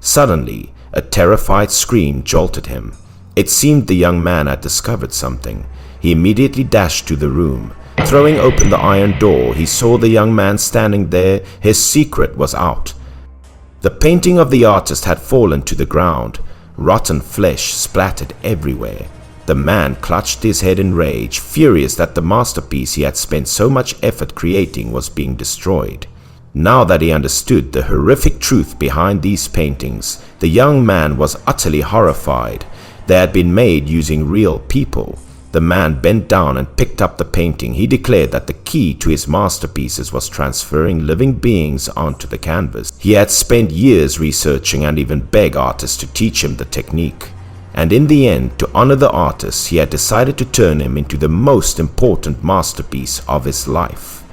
Speaker 1: Suddenly, a terrified scream jolted him. It seemed the young man had discovered something. He immediately dashed to the room. Throwing open the iron door, he saw the young man standing there. His secret was out. The painting of the artist had fallen to the ground. Rotten flesh splattered everywhere. The man clutched his head in rage, furious that the masterpiece he had spent so much effort creating was being destroyed. Now that he understood the horrific truth behind these paintings, the young man was utterly horrified. They had been made using real people. The man bent down and picked up the painting. He declared that the key to his masterpieces was transferring living beings onto the canvas. He had spent years researching and even begged artists to teach him the technique. And in the end, to honor the artist, he had decided to turn him into the most important masterpiece of his life.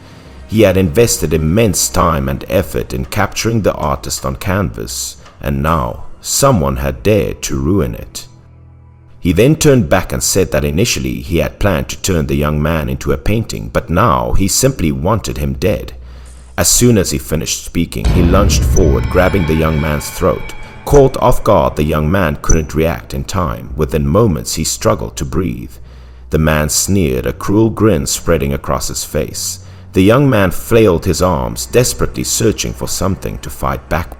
Speaker 1: He had invested immense time and effort in capturing the artist on canvas, and now someone had dared to ruin it. He then turned back and said that initially he had planned to turn the young man into a painting, but now he simply wanted him dead. As soon as he finished speaking, he lunged forward, grabbing the young man's throat. Caught off guard, the young man couldn't react in time. Within moments, he struggled to breathe. The man sneered, a cruel grin spreading across his face. The young man flailed his arms, desperately searching for something to fight back with.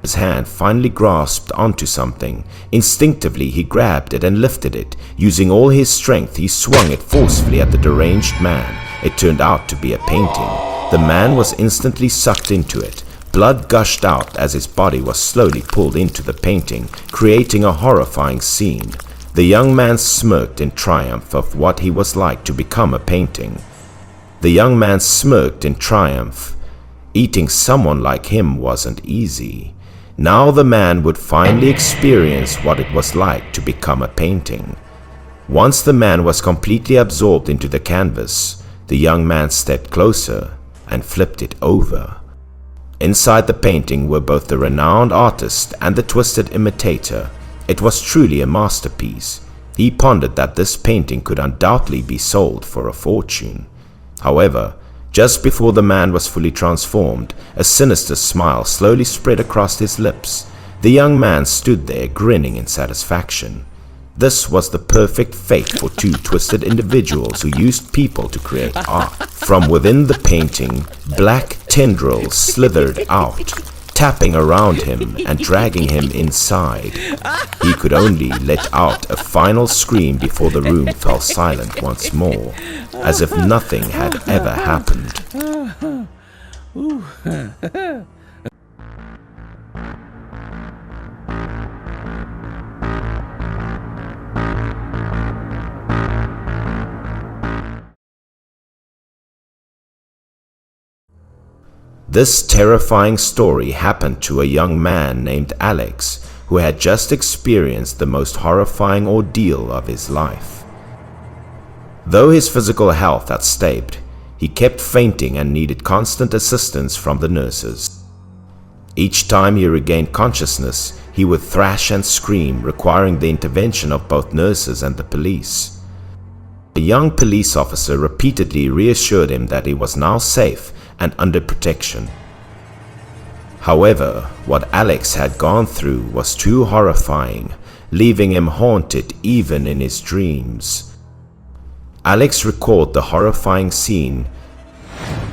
Speaker 1: His hand finally grasped onto something. Instinctively, he grabbed it and lifted it. Using all his strength, he swung it forcefully at the deranged man. It turned out to be a painting. The man was instantly sucked into it. Blood gushed out as his body was slowly pulled into the painting, creating a horrifying scene. The young man smirked in triumph of what he was like to become a painting. The young man smirked in triumph. Eating someone like him wasn't easy. Now the man would finally experience what it was like to become a painting. Once the man was completely absorbed into the canvas, the young man stepped closer and flipped it over. Inside the painting were both the renowned artist and the twisted imitator. It was truly a masterpiece. He pondered that this painting could undoubtedly be sold for a fortune. However, just before the man was fully transformed, a sinister smile slowly spread across his lips. The young man stood there grinning in satisfaction. This was the perfect fate for two twisted individuals who used people to create art. From within the painting, black tendrils slithered out, tapping around him and dragging him inside. He could only let out a final scream before the room fell silent once more, as if nothing had ever happened. This terrifying story happened to a young man named Alex, who had just experienced the most horrifying ordeal of his life. Though his physical health had stabilized, he kept fainting and needed constant assistance from the nurses. Each time he regained consciousness, he would thrash and scream, requiring the intervention of both nurses and the police. A young police officer repeatedly reassured him that he was now safe and under protection. However, what Alex had gone through was too horrifying, leaving him haunted even in his dreams. Alex recalled the horrifying scene.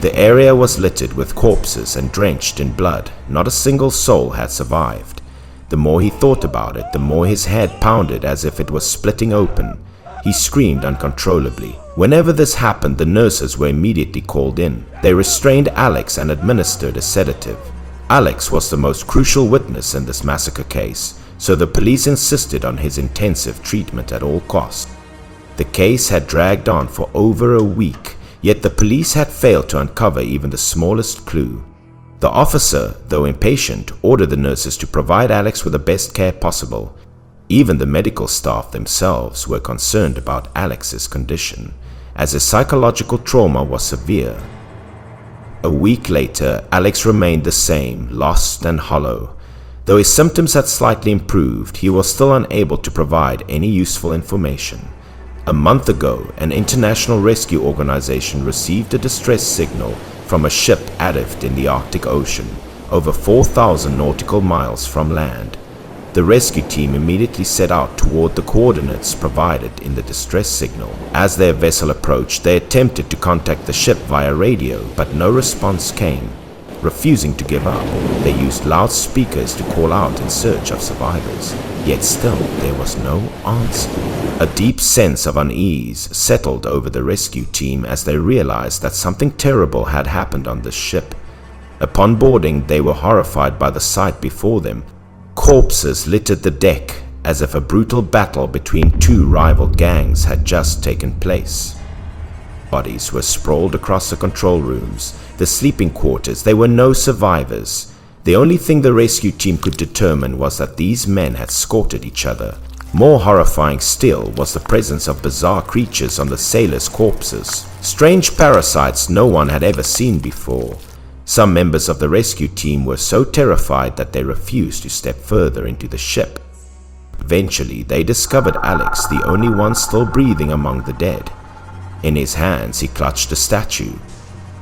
Speaker 1: The area was littered with corpses and drenched in blood. Not a single soul had survived. The more he thought about it, the more his head pounded as if it was splitting open. He screamed uncontrollably. Whenever this happened, the nurses were immediately called in. They restrained Alex and administered a sedative. Alex was the most crucial witness in this massacre case, so the police insisted on his intensive treatment at all costs. The case had dragged on for over a week, yet the police had failed to uncover even the smallest clue. The officer, though impatient, ordered the nurses to provide Alex with the best care possible. Even the medical staff themselves were concerned about Alex's condition, as his psychological trauma was severe. A week later, Alex remained the same, lost and hollow. Though his symptoms had slightly improved, he was still unable to provide any useful information. A month ago, an international rescue organization received a distress signal from a ship adrift in the Arctic Ocean, over 4,000 nautical miles from land. The rescue team immediately set out toward the coordinates provided in the distress signal. As their vessel approached, they attempted to contact the ship via radio, but no response came. Refusing to give up, they used loudspeakers to call out in search of survivors. Yet still, there was no answer. A deep sense of unease settled over the rescue team as they realized that something terrible had happened on the ship. Upon boarding, they were horrified by the sight before them. Corpses littered the deck, as if a brutal battle between two rival gangs had just taken place. Bodies were sprawled across the control rooms, the sleeping quarters. There were no survivors. The only thing the rescue team could determine was that these men had scorted each other. More horrifying still was the presence of bizarre creatures on the sailors' corpses. Strange parasites no one had ever seen before. Some members of the rescue team were so terrified that they refused to step further into the ship. Eventually, they discovered Alex, the only one still breathing among the dead. In his hands, he clutched a statue.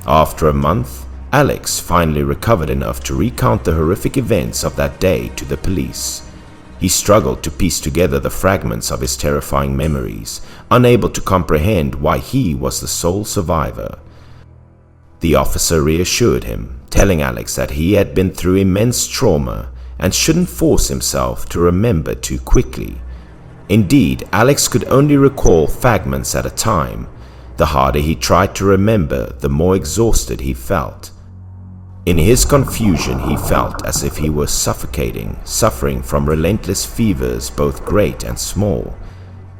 Speaker 1: After a month, Alex finally recovered enough to recount the horrific events of that day to the police. He struggled to piece together the fragments of his terrifying memories, unable to comprehend why he was the sole survivor. The officer reassured him, telling Alex that he had been through immense trauma and shouldn't force himself to remember too quickly. Indeed, Alex could only recall fragments at a time. The harder he tried to remember, the more exhausted he felt. In his confusion, he felt as if he was suffocating, suffering from relentless fevers, both great and small.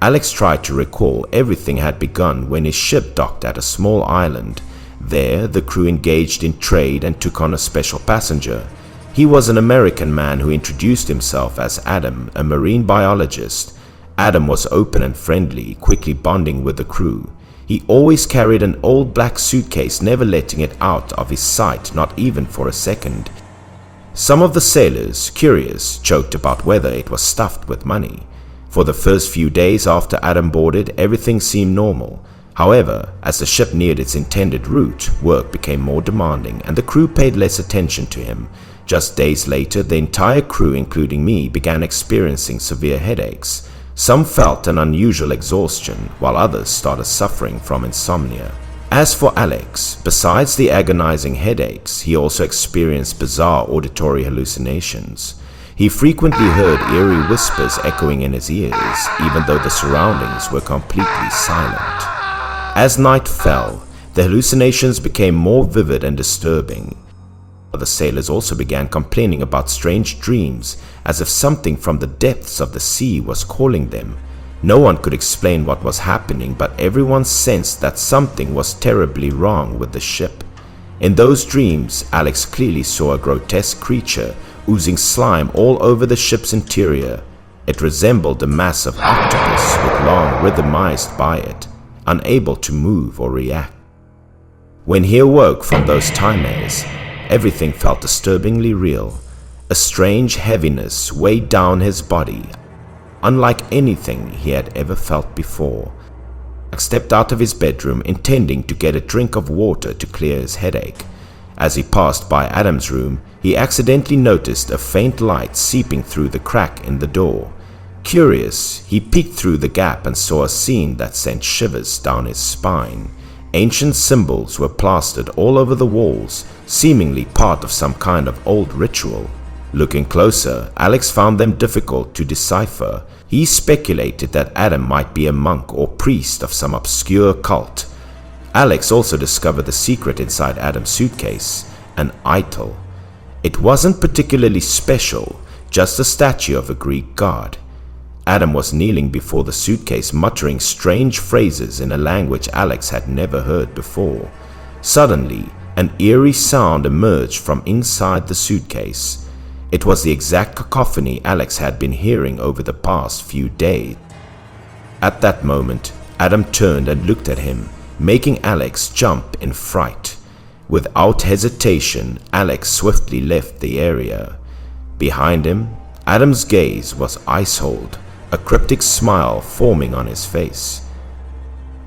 Speaker 1: Alex tried to recall everything had begun when his ship docked at a small island. There, the crew engaged in trade and took on a special passenger. He was an American man who introduced himself as Adam, a marine biologist. Adam was open and friendly, quickly bonding with the crew. He always carried an old black suitcase, never letting it out of his sight, not even for a second. Some of the sailors, curious, joked about whether it was stuffed with money. For the first few days after Adam boarded, everything seemed normal. However, as the ship neared its intended route, work became more demanding and the crew paid less attention to him. Just days later, the entire crew, including me, began experiencing severe headaches. Some felt an unusual exhaustion, while others started suffering from insomnia. As for Alex, besides the agonizing headaches, he also experienced bizarre auditory hallucinations. He frequently heard eerie whispers echoing in his ears, even though the surroundings were completely silent. As night fell, the hallucinations became more vivid and disturbing. The sailors also began complaining about strange dreams, as if something from the depths of the sea was calling them. No one could explain what was happening, but everyone sensed that something was terribly wrong with the ship. In those dreams, Alex clearly saw a grotesque creature oozing slime all over the ship's interior. It resembled a massive octopus with long rhythmized by it, unable to move or react. When he awoke from those nightmares, everything felt disturbingly real. A strange heaviness weighed down his body, unlike anything he had ever felt before. Alex stepped out of his bedroom, intending to get a drink of water to clear his headache. As he passed by Adam's room, he accidentally noticed a faint light seeping through the crack in the door. Curious, he peeked through the gap and saw a scene that sent shivers down his spine. Ancient symbols were plastered all over the walls, seemingly part of some kind of old ritual. Looking closer, Alex found them difficult to decipher. He speculated that Adam might be a monk or priest of some obscure cult. Alex also discovered the secret inside Adam's suitcase, an idol. It wasn't particularly special, just a statue of a Greek god. Adam was kneeling before the suitcase, muttering strange phrases in a language Alex had never heard before. Suddenly, an eerie sound emerged from inside the suitcase. It was the exact cacophony Alex had been hearing over the past few days. At that moment, Adam turned and looked at him, making Alex jump in fright. Without hesitation, Alex swiftly left the area. Behind him, Adam's gaze was ice-cold, a cryptic smile forming on his face.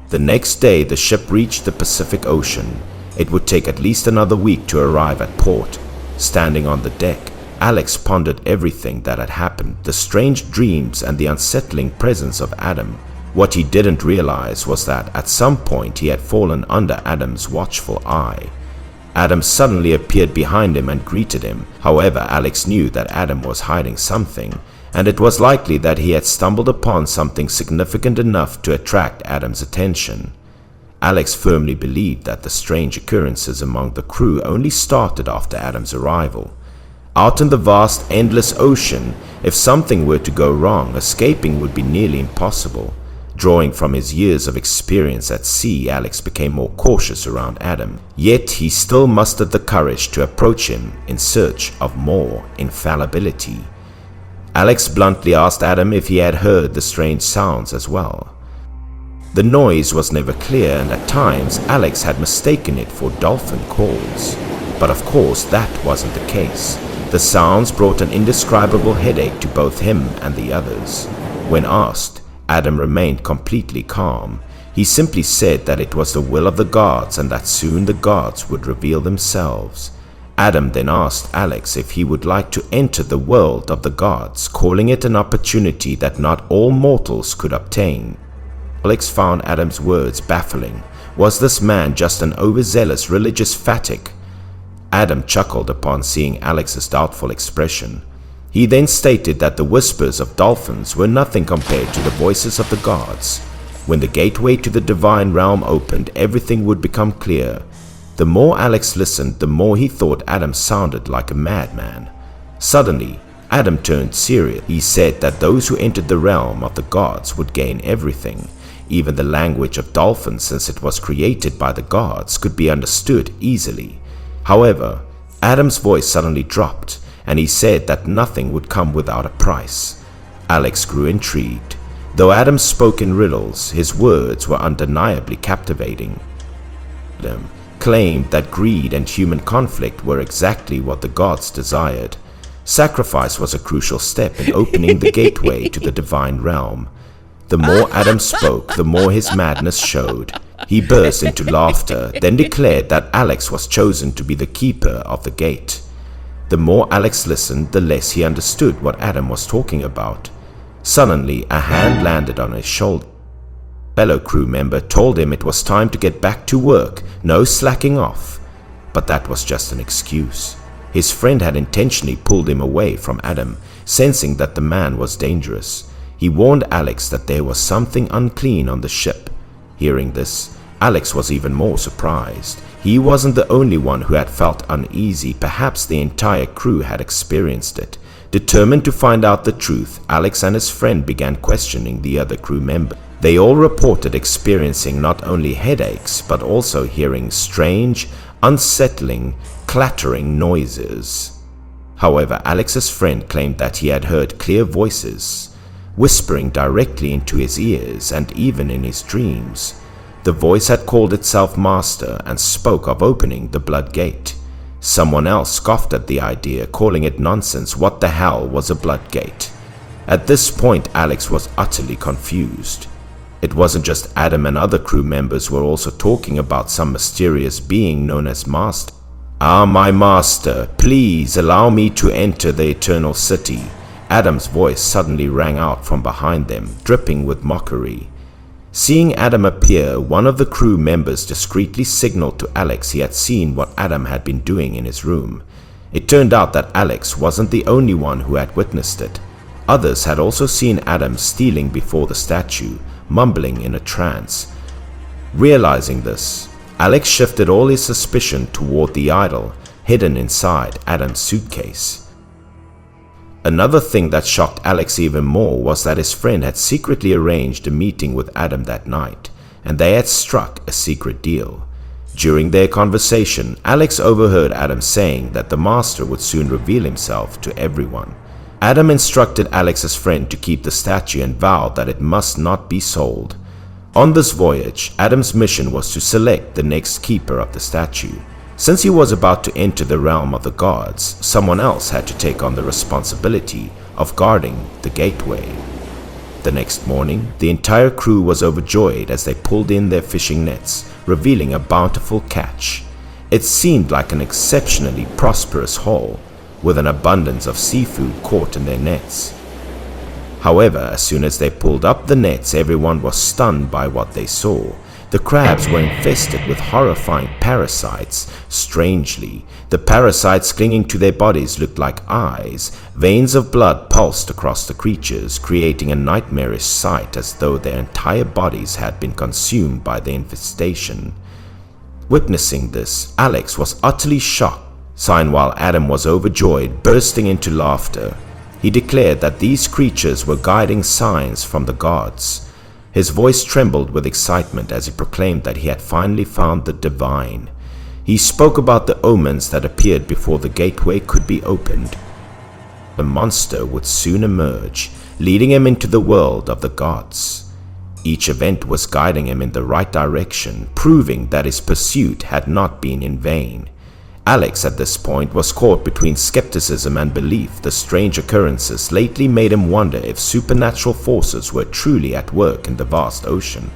Speaker 1: The next day, the ship reached the Pacific Ocean. It would take at least another week to arrive at port. Standing on the deck, Alex pondered everything that had happened, the strange dreams and the unsettling presence of Adam. What he didn't realize was that at some point he had fallen under Adam's watchful eye. Adam suddenly appeared behind him and greeted him. However, Alex knew that Adam was hiding something, and it was likely that he had stumbled upon something significant enough to attract Adam's attention. Alex firmly believed that the strange occurrences among the crew only started after Adam's arrival. Out in the vast, endless ocean, If something were to go wrong, escaping would be nearly impossible. Drawing from his years of experience at sea, Alex became more cautious around Adam. Yet he still mustered the courage to approach him in search of more infallibility. Alex bluntly asked Adam if he had heard the strange sounds as well. The noise was never clear, and at times Alex had mistaken it for dolphin calls. But of course that wasn't the case. The sounds brought an indescribable headache to both him and the others. When asked, Adam remained completely calm. He simply said that it was the will of the gods and that soon the gods would reveal themselves. Adam then asked Alex if he would like to enter the world of the gods, calling it an opportunity that not all mortals could obtain. Alex found Adam's words baffling. Was this man just an overzealous religious fanatic? Adam chuckled upon seeing Alex's doubtful expression. He then stated that the whispers of dolphins were nothing compared to the voices of the gods. When the gateway to the divine realm opened, everything would become clear. The more Alex listened, the more he thought Adam sounded like a madman. Suddenly, Adam turned serious. He said that those who entered the realm of the gods would gain everything. Even the language of dolphins, since it was created by the gods, could be understood easily. However, Adam's voice suddenly dropped, and he said that nothing would come without a price. Alex grew intrigued. Though Adam spoke in riddles, his words were undeniably captivating. Adam claimed that greed and human conflict were exactly what the gods desired. Sacrifice was a crucial step in opening the gateway to the divine realm. The more Adam spoke, the more his madness showed. He burst into laughter, then declared that Alex was chosen to be the keeper of the gate. The more Alex listened, the less he understood what Adam was talking about. Suddenly, a hand landed on his shoulder. A fellow crew member told him it was time to get back to work, no slacking off. But that was just an excuse. His friend had intentionally pulled him away from Adam, sensing that the man was dangerous. He warned Alex that there was something unclean on the ship. Hearing this, Alex was even more surprised. He wasn't the only one who had felt uneasy. Perhaps the entire crew had experienced it. Determined to find out the truth, Alex and his friend began questioning the other crew members. They all reported experiencing not only headaches, but also hearing strange, unsettling, clattering noises. However, Alex's friend claimed that he had heard clear voices, whispering directly into his ears and even in his dreams. The voice had called itself Master and spoke of opening the Blood Gate. Someone else scoffed at the idea, calling it nonsense. What the hell was a Blood Gate? At this point, Alex was utterly confused. It wasn't just Adam and other crew members were also talking about some mysterious being known as Master. "Ah, my master, please allow me to enter the Eternal City." Adam's voice suddenly rang out from behind them, dripping with mockery. Seeing Adam appear, one of the crew members discreetly signaled to Alex he had seen what Adam had been doing in his room. It turned out that Alex wasn't the only one who had witnessed it. Others had also seen Adam stealing before the statue, mumbling in a trance. Realizing this, Alex shifted all his suspicion toward the idol hidden inside Adam's suitcase. Another thing that shocked Alex even more was that his friend had secretly arranged a meeting with Adam that night, and they had struck a secret deal. During their conversation, Alex overheard Adam saying that the Master would soon reveal himself to everyone. Adam instructed Alex's friend to keep the statue and vowed that it must not be sold. On this voyage, Adam's mission was to select the next keeper of the statue. Since he was about to enter the realm of the gods, someone else had to take on the responsibility of guarding the gateway. The next morning, the entire crew was overjoyed as they pulled in their fishing nets, revealing a bountiful catch. It seemed like an exceptionally prosperous haul, with an abundance of seafood caught in their nets. However, as soon as they pulled up the nets, everyone was stunned by what they saw. The crabs were infested with horrifying parasites. Strangely, the parasites clinging to their bodies looked like eyes. Veins of blood pulsed across the creatures, creating a nightmarish sight as though their entire bodies had been consumed by the infestation. Witnessing this, Alex was utterly shocked. While Adam was overjoyed, bursting into laughter. He declared that these creatures were guiding signs from the gods. His voice trembled with excitement as he proclaimed that he had finally found the divine. He spoke about the omens that appeared before the gateway could be opened. The monster would soon emerge, leading him into the world of the gods. Each event was guiding him in the right direction, proving that his pursuit had not been in vain. Alex at this point was caught between skepticism and belief. The strange occurrences lately made him wonder if supernatural forces were truly at work in the vast ocean.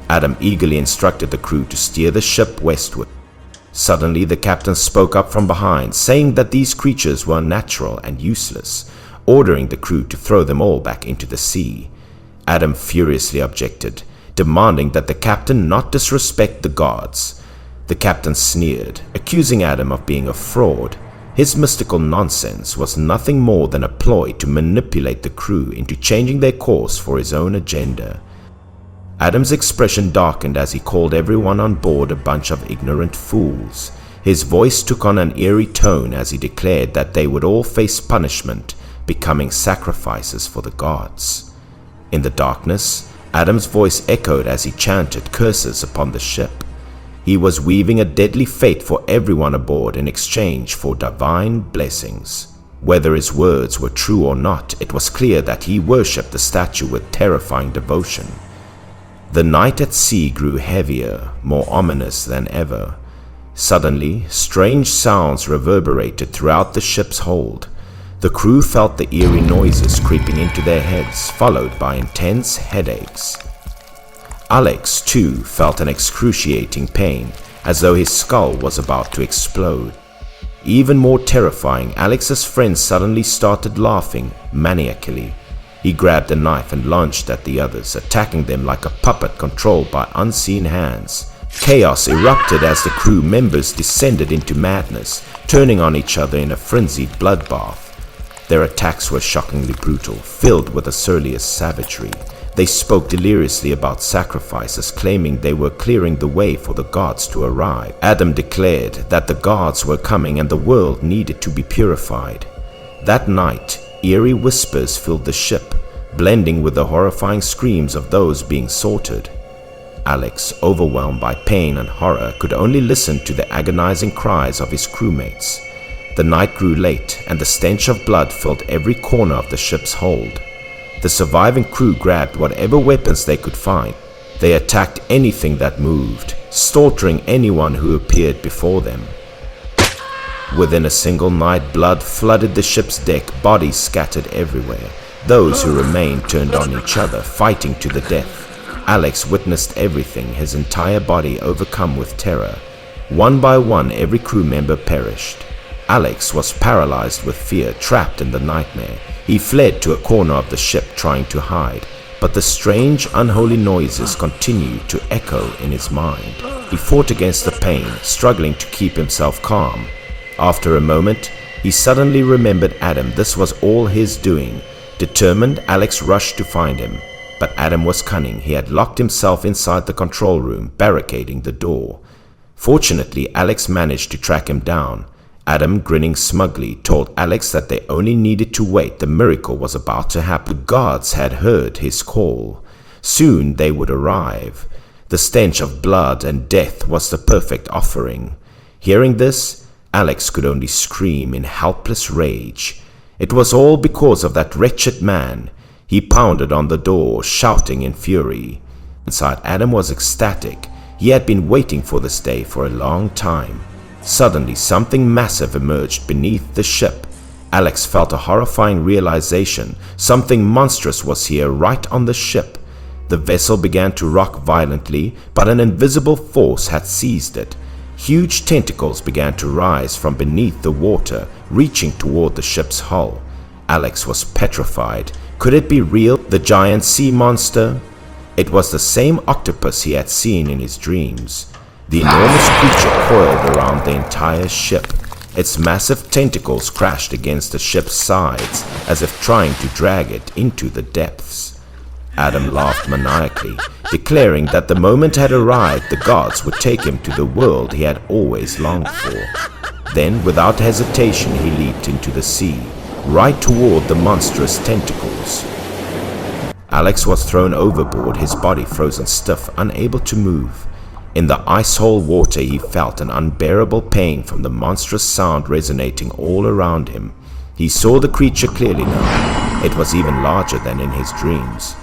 Speaker 1: Adam eagerly instructed the crew to steer the ship westward. Suddenly the captain spoke up from behind, saying that these creatures were unnatural and useless, ordering the crew to throw them all back into the sea. Adam furiously objected, demanding that the captain not disrespect the gods. The captain sneered, accusing Adam of being a fraud. His mystical nonsense was nothing more than a ploy to manipulate the crew into changing their course for his own agenda. Adam's expression darkened as he called everyone on board a bunch of ignorant fools. His voice took on an eerie tone as he declared that they would all face punishment, becoming sacrifices for the gods. In the darkness, Adam's voice echoed as he chanted curses upon the ship. He was weaving a deadly fate for everyone aboard in exchange for divine blessings. Whether his words were true or not, it was clear that he worshipped the statue with terrifying devotion. The night at sea grew heavier, more ominous than ever. Suddenly, strange sounds reverberated throughout the ship's hold. The crew felt the eerie noises creeping into their heads, followed by intense headaches. Alex, too, felt an excruciating pain, as though his skull was about to explode. Even more terrifying, Alex's friend suddenly started laughing maniacally. He grabbed a knife and lunged at the others, attacking them like a puppet controlled by unseen hands. Chaos erupted as the crew members descended into madness, turning on each other in a frenzied bloodbath. Their attacks were shockingly brutal, filled with the surliest savagery. They spoke deliriously about sacrifices, claiming they were clearing the way for the gods to arrive. Adam declared that the gods were coming and the world needed to be purified. That night, eerie whispers filled the ship, blending with the horrifying screams of those being sorted. Alex, overwhelmed by pain and horror, could only listen to the agonizing cries of his crewmates. The night grew late, and the stench of blood filled every corner of the ship's hold. The surviving crew grabbed whatever weapons they could find. They attacked anything that moved, slaughtering anyone who appeared before them. Within a single night, blood flooded the ship's deck, bodies scattered everywhere. Those who remained turned on each other, fighting to the death. Alex witnessed everything, his entire body overcome with terror. One by one, every crew member perished. Alex was paralyzed with fear, trapped in the nightmare. He fled to a corner of the ship, trying to hide, but the strange, unholy noises continued to echo in his mind. He fought against the pain, struggling to keep himself calm. After a moment, he suddenly remembered Adam. This was all his doing. Determined, Alex rushed to find him. But Adam was cunning. He had locked himself inside the control room, barricading the door. Fortunately, Alex managed to track him down. Adam, grinning smugly, told Alex that they only needed to wait. The miracle was about to happen. The gods had heard his call. Soon they would arrive. The stench of blood and death was the perfect offering. Hearing this, Alex could only scream in helpless rage. It was all because of that wretched man. He pounded on the door, shouting in fury. Inside, Adam was ecstatic. He had been waiting for this day for a long time. Suddenly, something massive emerged beneath the ship. Alex felt a horrifying realization. Something monstrous was here, right on the ship. The vessel began to rock violently, but an invisible force had seized it. Huge tentacles began to rise from beneath the water, reaching toward the ship's hull. Alex was petrified. Could it be real? The giant sea monster? It was the same octopus he had seen in his dreams. The enormous creature coiled around the entire ship. Its massive tentacles crashed against the ship's sides, as if trying to drag it into the depths. Adam laughed maniacally, declaring that the moment had arrived the gods would take him to the world he had always longed for. Then, without hesitation, he leaped into the sea. right toward the monstrous tentacles. Alex was thrown overboard, his body frozen stiff, unable to move. In the ice-whole water he felt an unbearable pain from the monstrous sound resonating all around him. He saw the creature clearly now. It was even larger than in his dreams.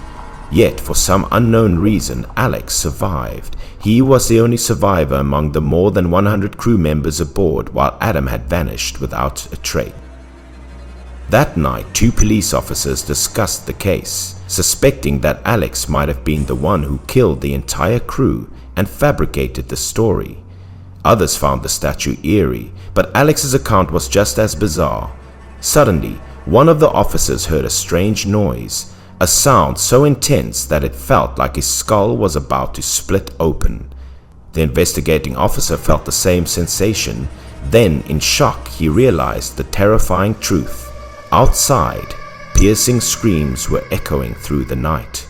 Speaker 1: Yet, for some unknown reason, Alex survived. He was the only survivor among the more than 100 crew members aboard, while Adam had vanished without a trace. That night, 2 police officers discussed the case, suspecting that Alex might have been the one who killed the entire crew and fabricated the story. Others found the statue eerie, but Alex's account was just as bizarre. Suddenly, one of the officers heard a strange noise, a sound so intense that it felt like his skull was about to split open. The investigating officer felt the same sensation. Then, in shock, he realized the terrifying truth. Outside, piercing screams were echoing through the night.